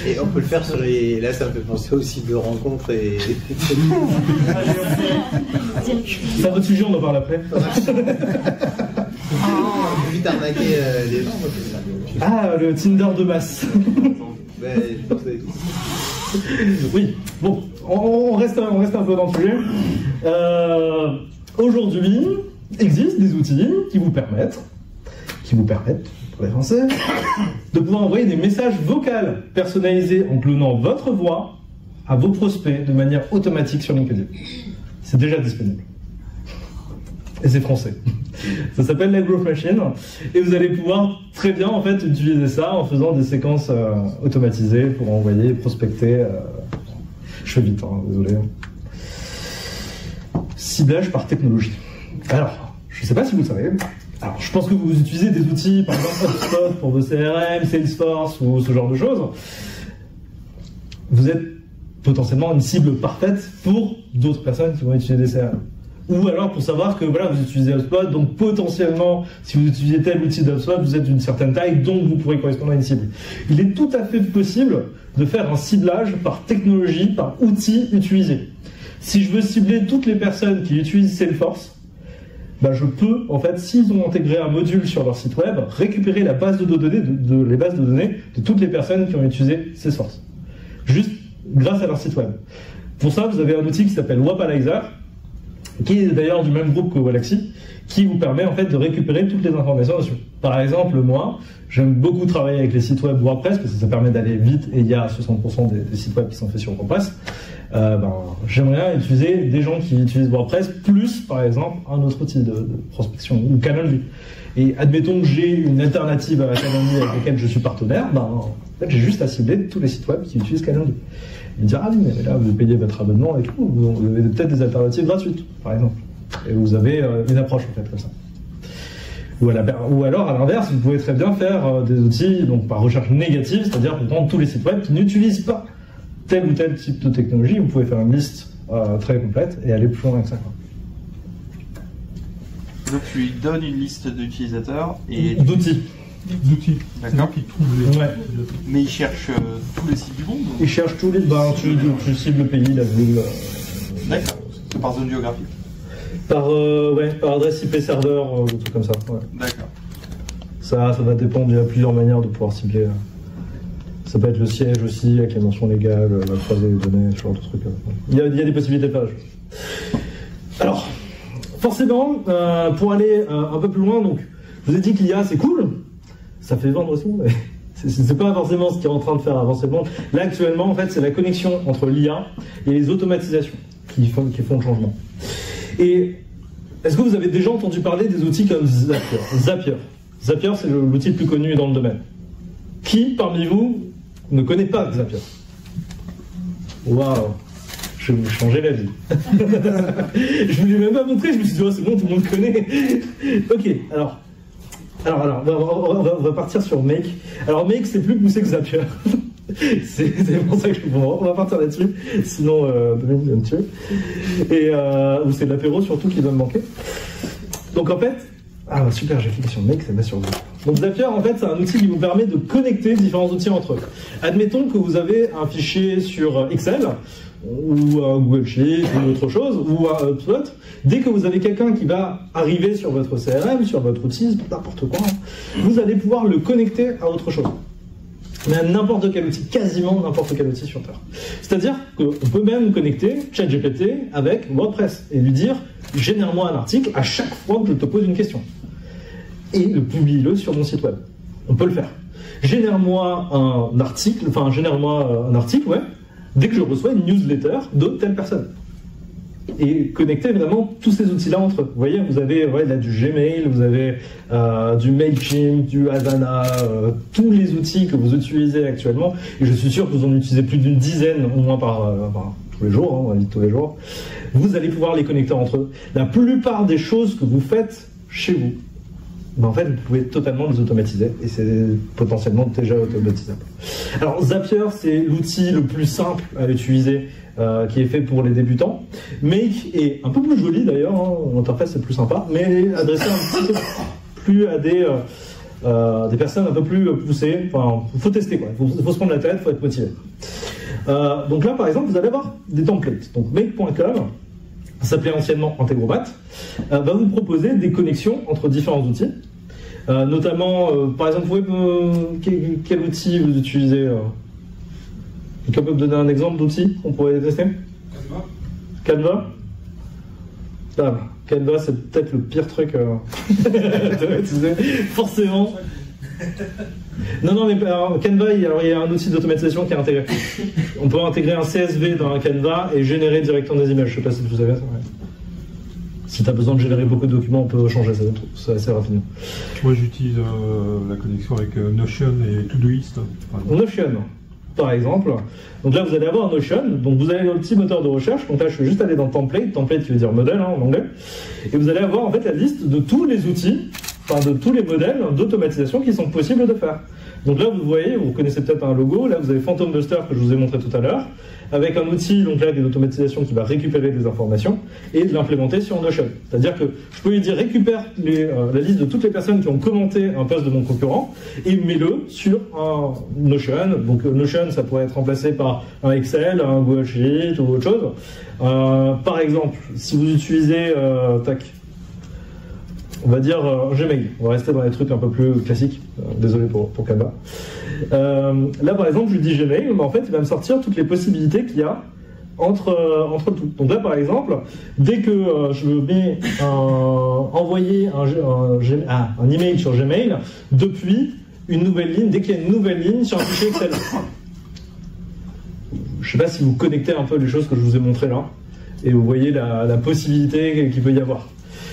E: Et on peut le faire sur les... Là, ça me fait penser aux sites de rencontres et...
C: C'est un autre sujet, on en parle après.
E: Vite arnaquer les gens.
C: Ah, le Tinder de masse.
E: Ben, je pense que tout.
C: Oui, bon, on reste un peu dans le sujet. Aujourd'hui, il existe des outils qui vous permettent, pour les Français, de pouvoir envoyer des messages vocaux personnalisés en clonant votre voix à vos prospects de manière automatique sur LinkedIn. C'est déjà disponible. Et c'est français. Ça s'appelle la Growth Machine. Et vous allez pouvoir très bien en fait utiliser ça en faisant des séquences automatisées pour envoyer, prospecter. Je fais vite, hein, désolé. Ciblage par technologie. Alors, je ne sais pas si vous le savez. Alors, je pense que vous utilisez des outils, par exemple HubSpot pour vos CRM, Salesforce ou ce genre de choses. Vous êtes potentiellement une cible parfaite pour d'autres personnes qui vont utiliser des CRM. Ou alors pour savoir que voilà, vous utilisez HubSpot, donc potentiellement, si vous utilisez tel outil d'HubSpot, vous êtes d'une certaine taille, donc vous pourrez correspondre à une cible. Il est tout à fait possible de faire un ciblage par technologie, par outil utilisé. Si je veux cibler toutes les personnes qui utilisent Salesforce, je peux, en fait, s'ils ont intégré un module sur leur site web, récupérer la base de données, les bases de données de toutes les personnes qui ont utilisé Salesforce. Juste grâce à leur site web. Pour ça, vous avez un outil qui s'appelle Wapalizer, qui est d'ailleurs du même groupe que Wallaxy, qui vous permet en fait de récupérer toutes les informations dessus. Par exemple, moi, j'aime beaucoup travailler avec les sites web WordPress, parce que ça permet d'aller vite, et il y a 60% des sites web qui sont faits sur WordPress. j'aimerais bien utiliser des gens qui utilisent WordPress plus, par exemple, un autre outil de prospection ou Calendly. Et admettons que j'ai une alternative à Calendly avec laquelle je suis partenaire, en fait, j'ai juste à cibler tous les sites web qui utilisent Calendly. Il me dire, ah oui, mais là, vous payez votre abonnement et tout, vous avez peut-être des alternatives gratuites, par exemple. Et vous avez une approche, en fait, comme ça. Ou alors, à l'inverse, vous pouvez très bien faire des outils donc par recherche négative, c'est-à-dire pour prendre tous les sites web qui n'utilisent pas tel ou tel type de technologie. Vous pouvez faire une liste très complète et aller plus loin avec ça.
K: Donc tu lui donnes une liste d'utilisateurs et
C: d'outils.
K: D'accord.
A: Qui trouvent les...
C: Ouais.
K: Mais il cherche tous les sites du monde.
C: Il cherche tous les. Tu cibles le pays, la ville.
K: D'accord. C'est par zone géographique.
C: Par adresse IP serveur, des trucs comme ça. Ouais.
K: D'accord.
C: Ça va dépendre. Il y a plusieurs manières de pouvoir cibler. Ça peut être le siège aussi, avec les mentions légales, la croisée des données, ce genre de trucs. Il y a des possibilités de faire. Alors, forcément, pour aller un peu plus loin, donc, je vous ai dit que l'IA c'est cool. Ça fait vendre aussi, mais c'est pas forcément ce qui est en train de faire avancer le monde. Là, actuellement, en fait, c'est la connexion entre l'IA et les automatisations qui font le changement. Et est-ce que vous avez déjà entendu parler des outils comme Zapier? Zapier, c'est l'outil le plus connu dans le domaine. Qui, parmi vous, ne connaît pas Zapier? Waouh! Je vais vous changer la vie. Je ne vous l'ai même pas montré, je me suis dit, oh, c'est bon, tout le monde connaît. Ok, alors on va partir sur Make. Alors Make, c'est plus poussé que Zapier. c'est pour ça que on va partir là-dessus. Sinon, Dominique va me tuer. Et c'est l'apéro surtout qui va me manquer. Donc en fait, super, j'ai cliqué sur Make, ça va sur Zapier. Donc Zapier, en fait, c'est un outil qui vous permet de connecter différents outils entre eux. Admettons que vous avez un fichier sur Excel, ou un Google Sheet, ou autre chose, ou un HubSpot. Dès que vous avez quelqu'un qui va arriver sur votre CRM, sur votre outil, n'importe quoi, vous allez pouvoir le connecter à autre chose. Mais à n'importe quel outil, quasiment n'importe quel outil sur Terre. C'est-à-dire qu'on peut même connecter ChatGPT avec WordPress et lui dire « génère-moi un article à chaque fois que je te pose une question » et publie-le sur mon site web. On peut le faire. Génère-moi un article, ouais, dès que je reçois une newsletter de telle personne. Et connecter vraiment tous ces outils-là entre eux. Vous voyez, vous avez là, du Gmail, vous avez du Mailchimp, du Asana, tous les outils que vous utilisez actuellement. Et je suis sûr que vous en utilisez plus d'une dizaine, au moins tous les jours, on va dire tous les jours. Vous allez pouvoir les connecter entre eux. La plupart des choses que vous faites chez vous, en fait, vous pouvez totalement les automatiser et c'est potentiellement déjà automatisable. Alors Zapier, c'est l'outil le plus simple à utiliser qui est fait pour les débutants. Make est un peu plus joli d'ailleurs, l'interface est plus sympa, mais adressé un petit peu plus à des personnes un peu plus poussées. Enfin, il faut tester quoi, il faut se prendre la tête, il faut être motivé. Donc là, par exemple, vous allez avoir des templates. Donc make.com, ça s'appelait anciennement Integromat, va vous proposer des connexions entre différents outils. Notamment, par exemple, vous pouvez quel outil vous utilisez Quelqu'un peut me donner un exemple d'outil qu'on pourrait tester? Canva. Canva, c'est peut-être le pire truc à utiliser. Forcément. Non, mais Canva, il y a un outil d'automatisation qui est intégré. On peut intégrer un CSV dans un Canva et générer directement des images. Je ne sais pas si vous savez ça. Ouais. Si tu as besoin de générer beaucoup de documents, on peut changer ça assez rapidement.
A: Moi, j'utilise la connexion avec Notion et Todoist.
C: Notion, par exemple. Donc là, vous allez avoir Notion. Donc vous allez dans le petit moteur de recherche. Donc là, je vais juste aller dans Template. Template qui veut dire modèle en anglais. Et vous allez avoir en fait la liste de tous les outils, de tous les modèles d'automatisation qui sont possibles de faire. Donc là, vous voyez, vous connaissez peut-être un logo. Là, vous avez Phantom Buster que je vous ai montré tout à l'heure, avec un outil, donc là, d'automatisation qui va récupérer des informations et de l'implémenter sur Notion. C'est-à-dire que je peux lui dire récupère la liste de toutes les personnes qui ont commenté un post de mon concurrent et mets-le sur un Notion. Donc Notion, ça pourrait être remplacé par un Excel, un Google Sheet ou autre chose. Par exemple, si vous utilisez on va dire Gmail. On va rester dans les trucs un peu plus classiques. Désolé pour Canva. Là, par exemple, je dis Gmail, mais en fait, il va me sortir toutes les possibilités qu'il y a entre tout. Donc là, par exemple, dès que je vais envoyer un email sur Gmail depuis une nouvelle ligne, dès qu'il y a une nouvelle ligne sur un fichier Excel. je sais pas si vous connectez un peu les choses que je vous ai montrées là, et vous voyez la possibilité qu'il peut y avoir.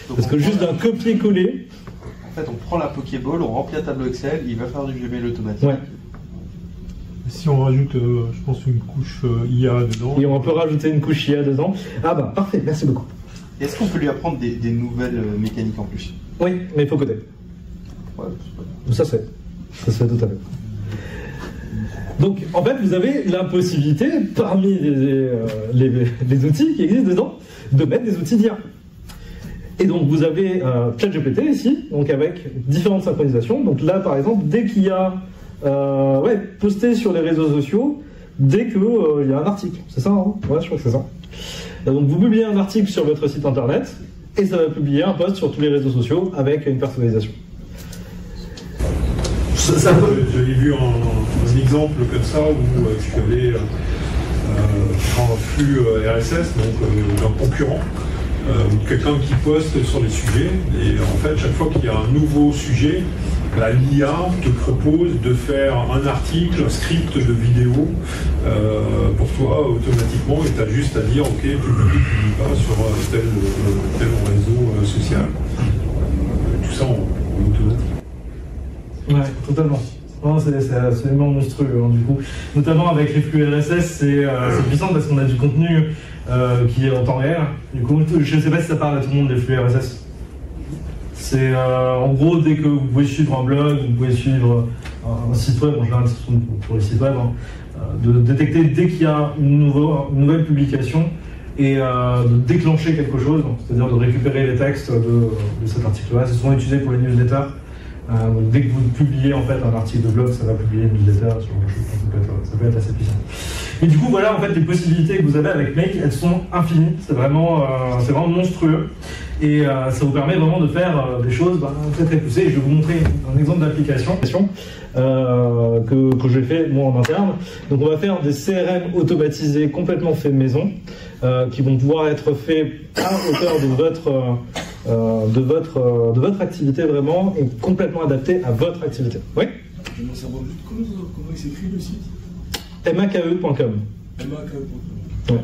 K: Donc
C: Parce que juste d'un copier-coller.
K: En fait, on prend la Pokéball, on remplit un tableau Excel, il va faire du Gmail automatique.
C: Ouais.
J: Si on rajoute, je pense, une couche IA dedans.
C: Et on peut rajouter une couche IA dedans. Ah bah parfait, merci beaucoup.
K: Est-ce qu'on peut lui apprendre des nouvelles mécaniques en plus?
C: Oui, mais il faut coder.
K: Ouais, c'est pas
C: Ça se fait tout à fait. Donc en fait, vous avez la possibilité, parmi les outils qui existent dedans, de mettre des outils d'IA. Et donc vous avez ChatGPT ici, donc avec différentes synchronisations. Donc là, par exemple, dès qu'il y a posté sur les réseaux sociaux, dès qu'il y a un article, c'est ça, hein? Ouais, je crois que c'est ça. Donc vous publiez un article sur votre site internet, et ça va publier un post sur tous les réseaux sociaux avec une personnalisation.
A: J'avais vu un exemple comme ça où tu avais un flux RSS, donc d'un concurrent, ou quelqu'un qui poste sur les sujets, et en fait chaque fois qu'il y a un nouveau sujet, l'IA te propose de faire un article, un script de vidéo pour toi automatiquement, et tu as juste à dire ok, publie pas sur tel réseau social. Tout ça en automatique.
B: Ouais, totalement. Non, c'est absolument monstrueux, hein, du coup. Notamment avec les flux RSS, c'est puissant parce qu'on a du contenu qui est en temps réel. Du coup, je ne sais pas si ça parle à tout le monde des flux RSS. C'est en gros, dès que vous pouvez suivre un blog, vous pouvez suivre un site web, en général, pour les sites web, hein, de détecter dès qu'il y a une nouvelle publication et de déclencher quelque chose, c'est-à-dire de récupérer les textes de cet article-là. C'est souvent utilisé pour les newsletters. Donc dès que vous publiez en fait un article de blog, ça va publier une newsletter, ça peut être assez puissant. Et du coup, voilà en fait les possibilités que vous avez avec Make, elles sont infinies. C'est vraiment monstrueux. Et ça vous permet vraiment de faire des choses très très poussées. Et je vais vous montrer un exemple d'application que j'ai fait moi en interne. Donc on va faire des CRM automatisés complètement faits maison, qui vont pouvoir être faits à hauteur de votre activité vraiment, et complètement adaptés à votre activité. Oui.
L: Je veux savoir juste comment il s'écrit le site.
C: make.com.
L: make.com.
C: Ouais.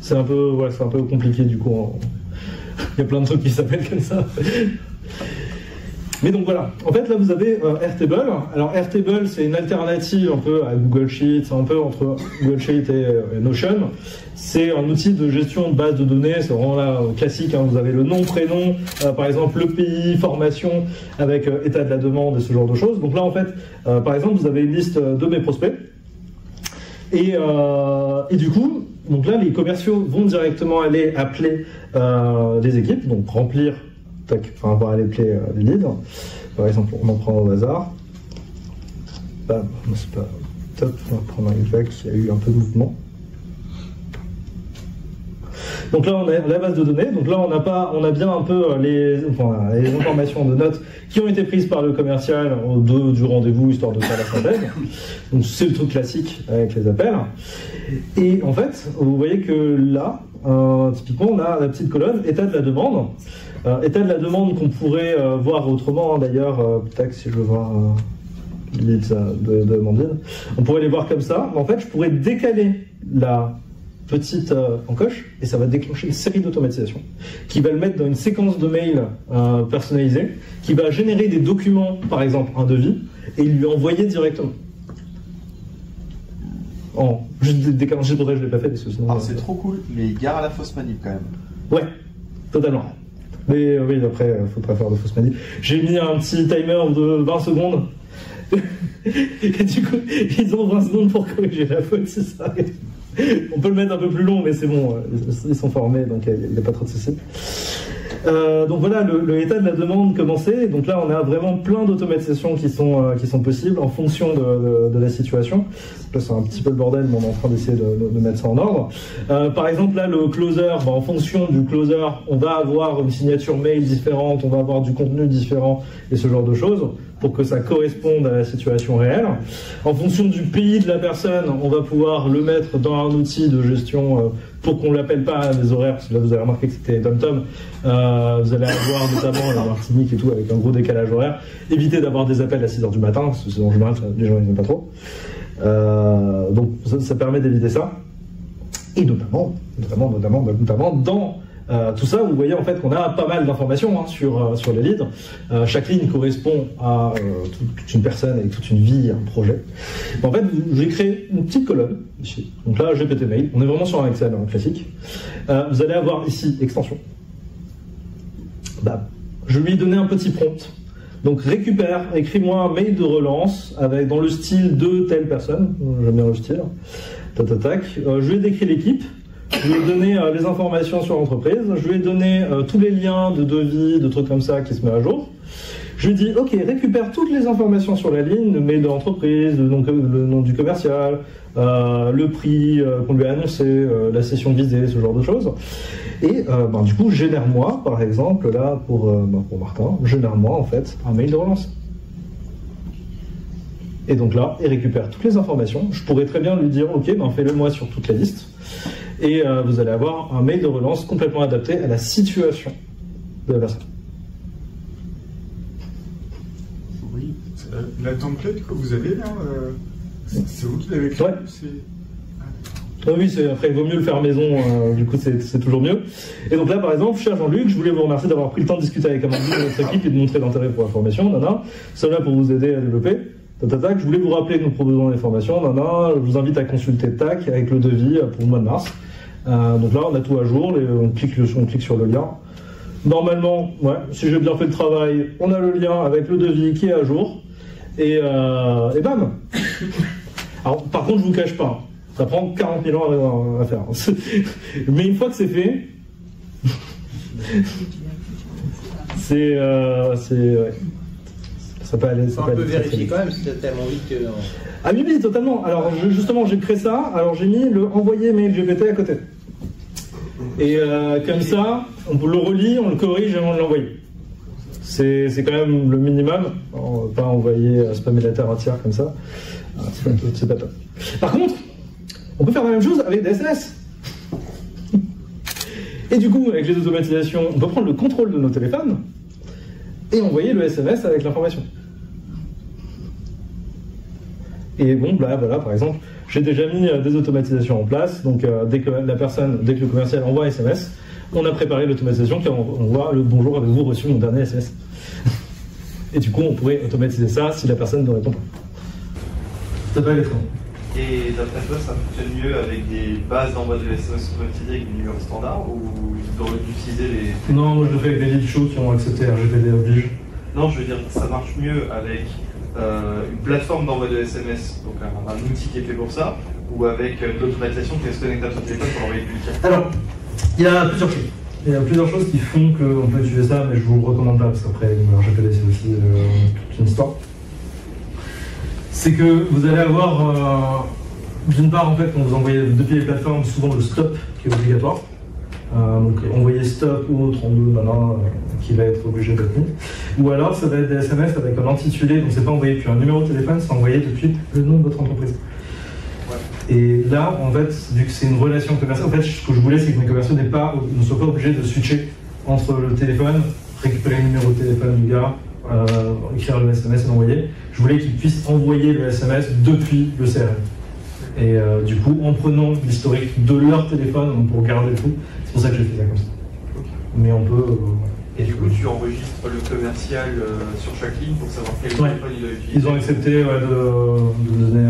C: C'est un peu compliqué du coup. Il y a plein de trucs qui s'appellent comme ça. Mais donc voilà, en fait là vous avez Airtable. Alors Airtable c'est une alternative un peu à Google Sheets, un peu entre Google Sheets et Notion. C'est un outil de gestion de base de données, c'est vraiment là classique, hein. Vous avez le nom, prénom, par exemple le pays, formation, avec état de la demande et ce genre de choses. Donc là en fait, par exemple vous avez une liste de mes prospects. Et du coup, donc là les commerciaux vont directement aller appeler les équipes, donc remplir. On va aller appeler les leads. Par exemple, on en prend au hasard. Bam, c'est pas top. On va prendre un UX, il y a eu un peu de mouvement. Donc là, on a la base de données. Donc là, on a bien un peu les informations de notes qui ont été prises par le commercial du rendez-vous, histoire de faire la synthèse. Donc c'est le truc classique avec les appels. Et en fait, vous voyez que là, typiquement, on a la petite colonne état de la demande. État de la demande qu'on pourrait voir autrement, hein, d'ailleurs, peut-être si je veux voir leads de Amandine, on pourrait les voir comme ça. Mais en fait, je pourrais décaler la petite encoche et ça va déclencher une série d'automatisations qui va le mettre dans une séquence de mails personnalisée, qui va générer des documents, par exemple un devis, et lui envoyer directement. Juste décalant, je ne l'ai pas fait parce que sinon.
K: Alors c'est trop cool, mais gare à la fausse manip quand même.
C: Ouais, totalement. Mais oui, après, il ne faut pas faire de fausse manip. J'ai mis un petit timer de 20 secondes. Et du coup, ils ont 20 secondes pour corriger la faute, c'est ça. On peut le mettre un peu plus long, mais c'est bon, ils sont formés, donc il n'y a pas trop de soucis. Donc voilà, le état de la demande commencé. Donc là, on a vraiment plein d'automatisations qui sont possibles en fonction de la situation. Là, c'est un petit peu le bordel, mais on est en train d'essayer de mettre ça en ordre. Par exemple, là, le closer, en fonction du closer, on va avoir une signature mail différente, on va avoir du contenu différent et ce genre de choses pour que ça corresponde à la situation réelle. En fonction du pays de la personne, on va pouvoir le mettre dans un outil de gestion pour qu'on ne l'appelle pas à des horaires, parce que là vous avez remarqué que c'était TomTom. Vous allez avoir notamment la Martinique et tout avec un gros décalage horaire. Évitez d'avoir des appels à 6h du matin, parce que en général les gens ils n'aiment pas trop. Donc ça permet d'éviter ça. Et notamment dans tout ça, vous voyez en fait qu'on a pas mal d'informations hein, sur les leads. Chaque ligne correspond à toute une personne avec toute une vie, un projet. En fait, j'ai créé une petite colonne ici. Donc là, GPT Mail. On est vraiment sur un Excel hein, classique. Vous allez avoir ici extension. Je lui ai donné un petit prompt. Donc récupère, écris-moi un mail de relance avec dans le style de telle personne. J'aime bien le style. Je lui ai décrit l'équipe. Je lui ai donné les informations sur l'entreprise, je lui ai donné tous les liens de devis, de trucs comme ça qui se mettent à jour. Je lui ai dit, ok, récupère toutes les informations sur la ligne, le mail de l'entreprise, le nom du commercial, le prix qu'on lui a annoncé, la session visée, ce genre de choses. Et du coup, génère-moi, par exemple, là, pour Martin, génère-moi en fait un mail de relance. Et donc là, il récupère toutes les informations. Je pourrais très bien lui dire, ok, fais-le moi sur toute la liste. Et vous allez avoir un mail de relance complètement adapté à la situation de la personne.
J: Oui, la template que vous avez là, c'est vous qui l'avez créée?
C: Ouais. Oui, après il vaut mieux le faire maison, du coup c'est toujours mieux. Et donc là par exemple, cher Jean-Luc, je voulais vous remercier d'avoir pris le temps de discuter avec Amandine de notre équipe et de montrer l'intérêt pour la formation, c'est là pour vous aider à développer. Je voulais vous rappeler que nous proposons des formations, je vous invite à consulter TAC avec le devis pour le mois de mars. Donc là, on a tout à jour, on clique sur le lien. Normalement, si j'ai bien fait le travail, on a le lien avec le devis qui est à jour. Et bam. Alors, par contre, je vous cache pas, ça prend 40 000 ans à faire. Mais une fois que c'est fait, ça peut aller.
E: On peut vérifier quand même si tu as tellement vite que.
C: Ah oui, totalement. Alors justement, j'ai créé ça. Alors j'ai mis le envoyer mail GPT à côté. Et comme ça, on le relit, on le corrige et on l'envoie. C'est quand même le minimum. On ne va pas envoyer spammer la terre entière comme ça. C'est pas top. Par contre, on peut faire la même chose avec des SMS. Et du coup, avec les automatisations, on peut prendre le contrôle de nos téléphones et envoyer le SMS avec l'information. Et bon, voilà, par exemple, j'ai déjà mis des automatisations en place. Donc, dès que le commercial envoie un SMS, on a préparé l'automatisation qui envoie le bonjour, avez-vous reçu mon dernier SMS? Et du coup, on pourrait automatiser ça si la personne ne répond pas. Ça peut aller très loin.
I: Et d'après toi, ça fonctionne mieux avec des bases d'envoi de SMS automatisées avec des numéros standards ou ils doivent utiliser les...
C: Non, moi je le fais avec des lead shows qui ont accepté RGPD oblige.
I: Non, je veux dire, ça marche mieux avec une plateforme d'envoi de SMS, donc un outil qui est fait pour ça, ou avec l'automatisation qui est connectée à ton téléphone pour envoyer du tiers.
C: Alors, il y a plusieurs choses. Il y a plusieurs choses qui font qu'on peut utiliser ça, mais je vous le recommande pas, parce qu'après, RGPD c'est aussi toute une histoire. C'est que vous allez avoir, d'une part, en fait, quand vous envoyez depuis les plateformes, souvent le stop qui est obligatoire. Donc, envoyer stop ou 32 qui va être obligé d'être mis. Ou alors, ça va être des SMS avec un intitulé, donc c'est pas envoyé depuis un numéro de téléphone, c'est envoyé depuis le nom de votre entreprise. Ouais. Et là, en fait, vu que c'est une relation commerciale, en fait, ce que je voulais, c'est que mes commerciaux ne soient pas obligés de switcher entre le téléphone, récupérer le numéro de téléphone du gars, écrire le SMS et l'envoyer. Je voulais qu'ils puissent envoyer le SMS depuis le CRM. Et du coup, en prenant l'historique de leur téléphone pour garder tout, c'est pour ça que j'ai fait ça comme ça. Mais on peut...
I: et du coup, tu enregistres le commercial sur chaque ligne pour savoir quel téléphone il a utilisé.
C: Ils ont accepté de donner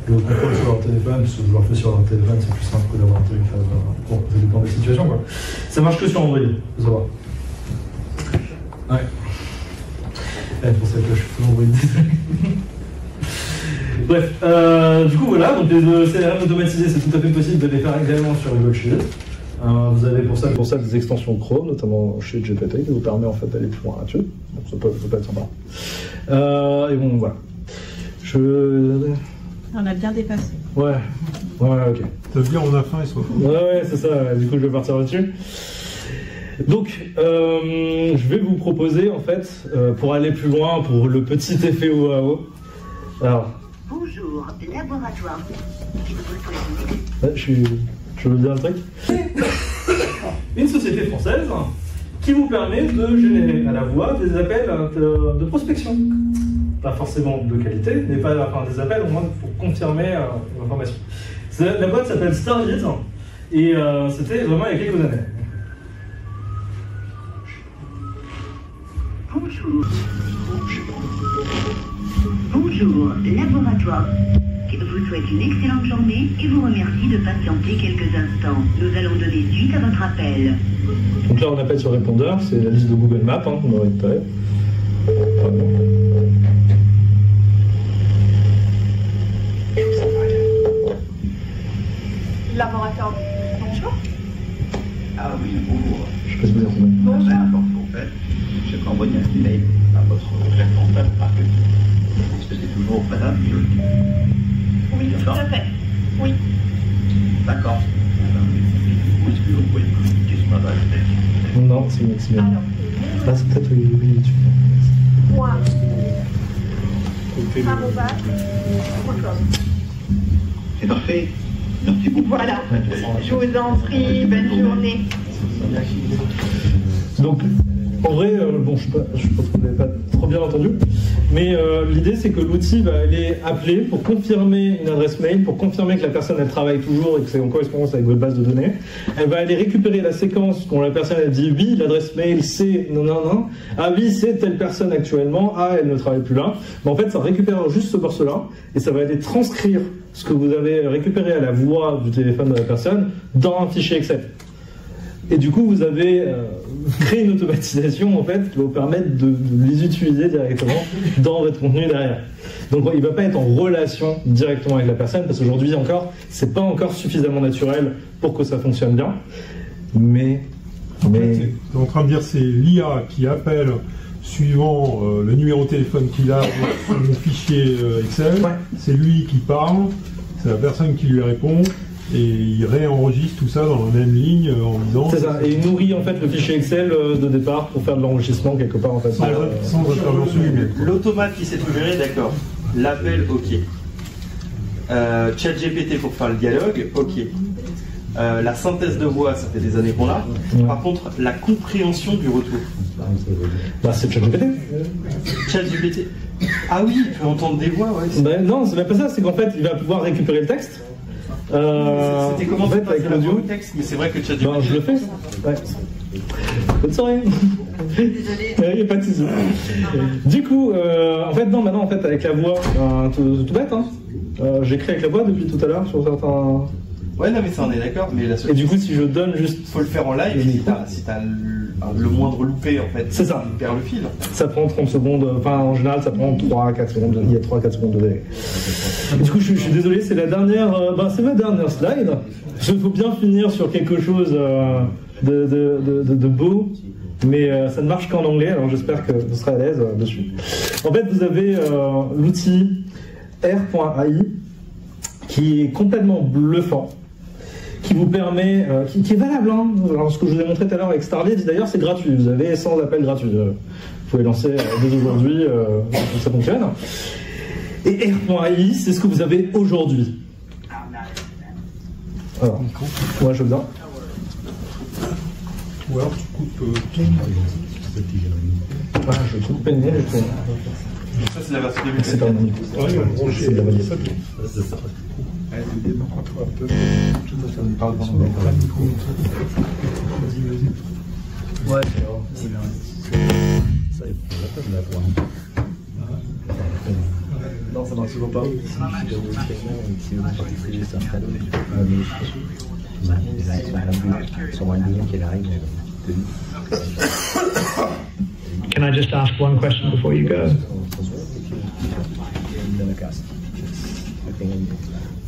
C: le contrôle sur leur téléphone, parce que je leur fais sur leur téléphone, c'est plus simple que d'avoir un téléphone. Bon, ça dépend des situations, quoi. Ça marche que sur Android, faut savoir. Ouais. C'est pour ça que je suis tout Android. Bref, du coup voilà, donc les CRM automatisés, c'est tout à fait possible de les faire également sur Google Shield. Vous avez pour ça des extensions Chrome, notamment chez GPT, qui vous permet en fait d'aller plus loin là-dessus. Donc ça peut être sympa. Et bon, voilà.
H: On a bien dépassé.
C: Ouais, ok.
J: Ça veut dire on a faim et soif.
C: Ouais, c'est ça, du coup je vais partir là-dessus. Donc, je vais vous proposer en fait, pour aller plus loin, pour le petit effet OAO. Alors.
M: Bonjour, laboratoire.
C: Je veux dire un truc. Une société française qui vous permet de générer à la voix des appels de prospection. Pas forcément de qualité, mais pas des appels au moins pour confirmer l'information.
B: La boîte s'appelle Stargate et c'était vraiment il y a quelques années.
M: Bonjour. Bonjour, laboratoire. Vous souhaite une excellente journée et vous remercie de patienter quelques instants. Nous allons donner suite à votre appel.
C: Donc là, on appelle sur répondeur, c'est la liste de Google Maps, hein, on aurait récupéré.
N: Laboratoire, bonjour.
G: Ah oui, bonjour.
C: Je sais pas si vous entendez.
G: Bonjour. En fait, j'ai envoyé un email à votre responsable marketing. Est-ce que c'est toujours madame
N: Oui, tout à fait. Oui.
G: D'accord. Où est-ce que vous pouvez communiquer sur ma base de données?
C: Non, c'est bien. Ah, c'est peut-être oui, tu
N: Moi. @.
G: C'est parfait. Merci beaucoup.
N: Voilà. Je vous en prie. Bonne journée.
C: Donc, en vrai, bon, je pense que vous n'avez pas trop bien entendu, mais l'idée c'est que l'outil va aller appeler pour confirmer une adresse mail, pour confirmer que la personne elle travaille toujours et que c'est en correspondance avec votre base de données. Elle va aller récupérer la séquence quand la personne elle dit oui, l'adresse mail c'est non, ah oui, c'est telle personne actuellement, ah elle ne travaille plus là. Mais en fait, ça récupère juste ce morceau-là et ça va aller transcrire ce que vous avez récupéré à la voix du téléphone de la personne dans un fichier Excel. Et du coup, vous avez créé une automatisation en fait qui va vous permettre de les utiliser directement dans votre contenu derrière. Donc, il ne va pas être en relation directement avec la personne parce qu'aujourd'hui encore, c'est pas encore suffisamment naturel pour que ça fonctionne bien. Mais
A: en fait, tu es en train de dire c'est l'IA qui appelle suivant le numéro de téléphone qu'il a sur mon fichier Excel. Ouais. C'est lui qui parle, c'est la personne qui lui répond. Et il réenregistre tout ça dans la même ligne en disant...
C: C'est ça, et il nourrit en fait le fichier Excel de départ pour faire de l'enregistrement quelque part en fait.
I: Sans intervention humaine. L'automate qui sait tout gérer, d'accord. L'appel, ok. ChatGPT pour faire le dialogue, ok. La synthèse de voix, ça fait des années qu'on l'a. Par contre, la compréhension du retour.
C: Bah c'est ChatGPT.
I: ChatGPT. Ah oui, il peut entendre des voix, ouais.
C: Ben non, c'est même pas ça, c'est qu'en fait, il va pouvoir récupérer le texte.
I: C'était comment
C: en fait, avec l'audio
I: texte, mais c'est vrai que ChatGPT.
C: Ben, je le fais. Ouais. Bonne soirée.
N: Désolée.
C: Il n'y a pas de soucis. Du coup, en fait, non, maintenant, en fait, avec la voix, tout bête, hein. J'écris avec la voix depuis tout à l'heure sur certains.
I: Ouais, non, mais ça, on est d'accord. Mais
C: et du coup, si je donne juste.
I: Faut le faire en live, si t'as le moindre loupé, en fait.
C: C'est ça.
I: Tu perds le fil.
C: Ça prend 30 secondes. Enfin, en général, ça prend 3-4 secondes. Il y a 3-4 secondes de délai. Du coup, je suis désolé, c'est la dernière. C'est ma dernière slide. Il faut bien finir sur quelque chose de beau. Mais ça ne marche qu'en anglais, alors j'espère que vous serez à l'aise dessus. En fait, vous avez l'outil R.AI qui est complètement bluffant, qui vous permet, qui est valable. Hein. Alors, ce que je vous ai montré tout à l'heure avec Stargate, d'ailleurs, c'est gratuit. Vous avez 100 appels gratuits. Vous pouvez lancer dès aujourd'hui, ça fonctionne. Et R.AI, c'est ce que vous avez aujourd'hui. Alors, moi je veux bien.
A: Ou alors tu coupes ton...
C: Ah, je coupe peine, je fais...
I: Ça, c'est la version 2007.
C: C'est pas mon micro. C'est de la validation.
J: Allez, démarre-toi un peu.
K: Ça me parle dans le micro. Ouais, c'est bien. Ça, il faut la peine de la voir. Non, ça marche souvent pas.
O: Can I just ask one question before you go?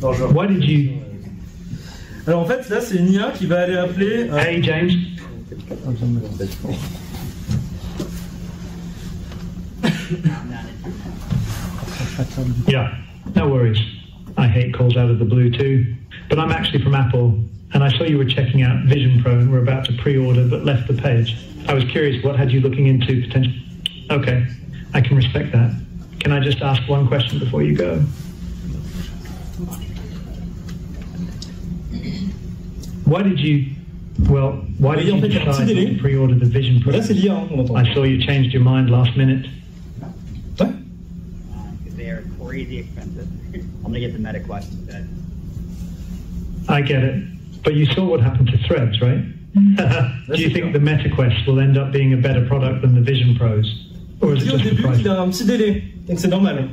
O: Why did you...
C: Alors en fait, là, c'est une IA qui va aller appeler...
O: Hey, James. Yeah, no worries. I hate calls out of the blue too. But I'm actually from Apple, and I saw you were checking out Vision Pro and were about to pre-order but left the page. I was curious, what had you looking into potential... Okay, I can respect that. Can I just ask one question before you go? Why did you... Well, why did you decide to pre-order the Vision Pro?
C: Là, c'est l'IA, on entend.
O: I saw you changed your mind last minute.
P: They are crazy expensive. I'm gonna get the Meta Quest instead.
O: I get it. But you saw what happened to Threads, right? Do you think the MetaQuest will end up being a better product than the Vision Pros? Or is it
C: Au
O: just the
C: début,
O: price?
C: il a un petit délai, donc c'est normal.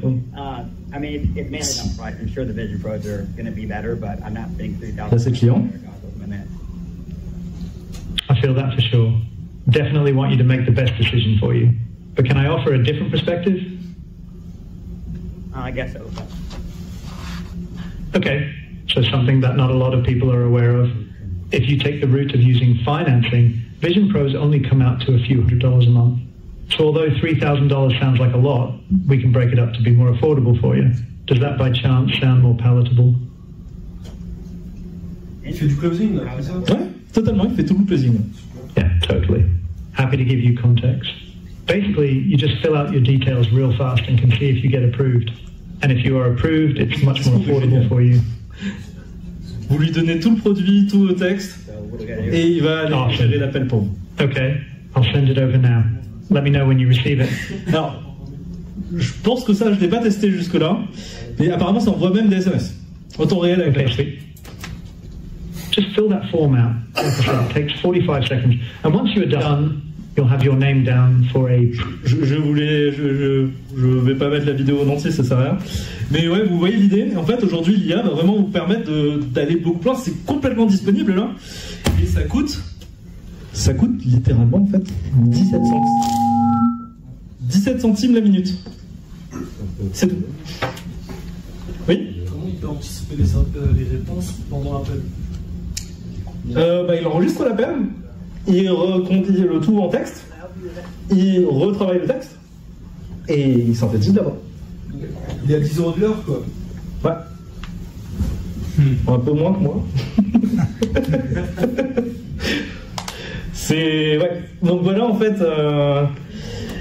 P: I mean, it mainly on price. I'm sure the Vision Pros are going to be better, but I'm not paying $3,000.
C: Là, c'est client.
O: I feel that for sure. Definitely want you to make the best decision for you. But can I offer a different perspective?
P: I guess so.
O: Okay, so something that not a lot of people are aware of. If you take the route of using financing, Vision Pros only come out to a few $100s a month. So although $3,000 sounds like a lot, we can break it up to be more affordable for you. Does that by chance sound more palatable?
L: Il fait du closing là, c'est ça?
C: Ouais, totalement, il fait tout le closing.
O: Yeah, totally. Happy to give you context. Basically, you just fill out your details real fast and can see if you get approved. And if you are approved, it's much more affordable for you.
C: Vous lui donnez tout le produit, tout le texte, et il va aller gérer l'appel pour vous.
O: Okay, I'll send it over now. Let me know when you receive it.
C: Alors, je pense que ça, je ne l'ai pas testé jusque-là, mais apparemment, ça envoie même des SMS. En temps réel avec la
O: sweet. Just fill that form out. Like I said, it takes 45 seconds. And once you are done, you'll have your name down for a...
C: Je vais pas mettre la vidéo en entier, ça sert à rien. Mais ouais, vous voyez l'idée. En fait, aujourd'hui, l'IA va vraiment vous permettre d'aller beaucoup plus loin. C'est complètement disponible là. Et ça coûte littéralement en fait 17 centimes. 17 centimes la minute. C'est tout. Oui?
L: Comment il peut anticiper les réponses pendant l'appel?
C: Il enregistre l'appel, il recompile le tout en texte, il retravaille le texte et il synthétise d'abord.
L: Il est à 10 € de l'heure quoi.
C: Ouais. Un peu moins que moi. Ouais. Donc voilà en fait.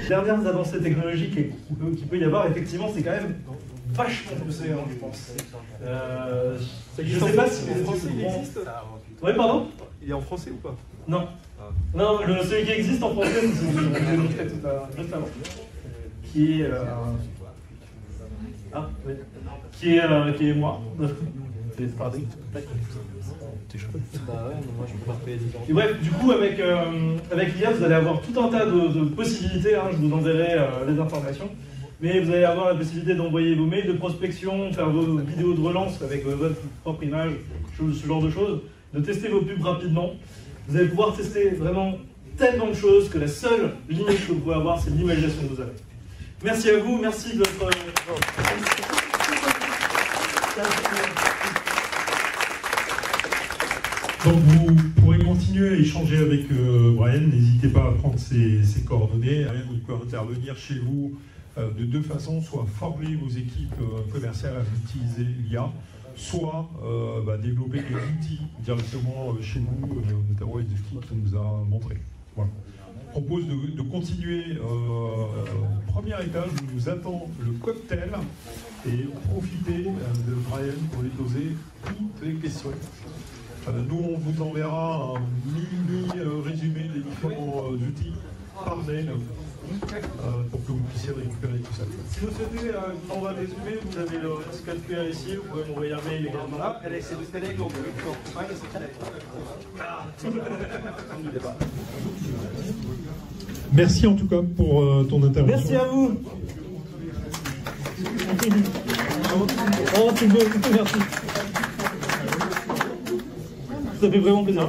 B: Les dernières avancées technologiques qu'il peut y avoir, effectivement, c'est quand même vachement poussé, hein, je pense. Je sais pas si les Français existe. Oui, pardon?
I: Il est en français ou pas?
B: Non. Non, celui qui existe en français, c'est celui que je vous ai montré juste avant. Qui est. Oui. Qui est moi. Et bref, du coup, avec l'IA, vous allez avoir tout un tas de possibilités. Hein, je vous enverrai les informations. Mais vous allez avoir la possibilité d'envoyer vos mails de prospection, faire vos vidéos de relance avec votre propre image, ce genre de choses, de tester vos pubs rapidement. Vous allez pouvoir tester vraiment tellement de choses que la seule limite que vous pouvez avoir, c'est l'imagination que vous avez. Merci à vous, merci de votre...
A: Donc vous pourrez continuer à échanger avec Brian, n'hésitez pas à prendre ses coordonnées. Il peut intervenir chez vous de deux façons, soit former vos équipes commerciales à utiliser l'IA, soit développer des outils directement chez vous, notamment avec des outils qu'on nous a montrés. Voilà. Je propose de continuer. Premier étage, où nous attend le cocktail et profitez de Brian pour lui poser toutes les questions. Nous, on vous enverra un mini résumé des différents outils par mail pour que vous puissiez récupérer tout ça.
B: Si vous souhaitez vous envoyer un résumé, vous avez le code QR ici, vous pouvez m'envoyer un mail également.
A: Merci en tout cas pour ton intervention.
C: Merci à vous. Oh, c'est beau, merci. Ça fait vraiment plaisir.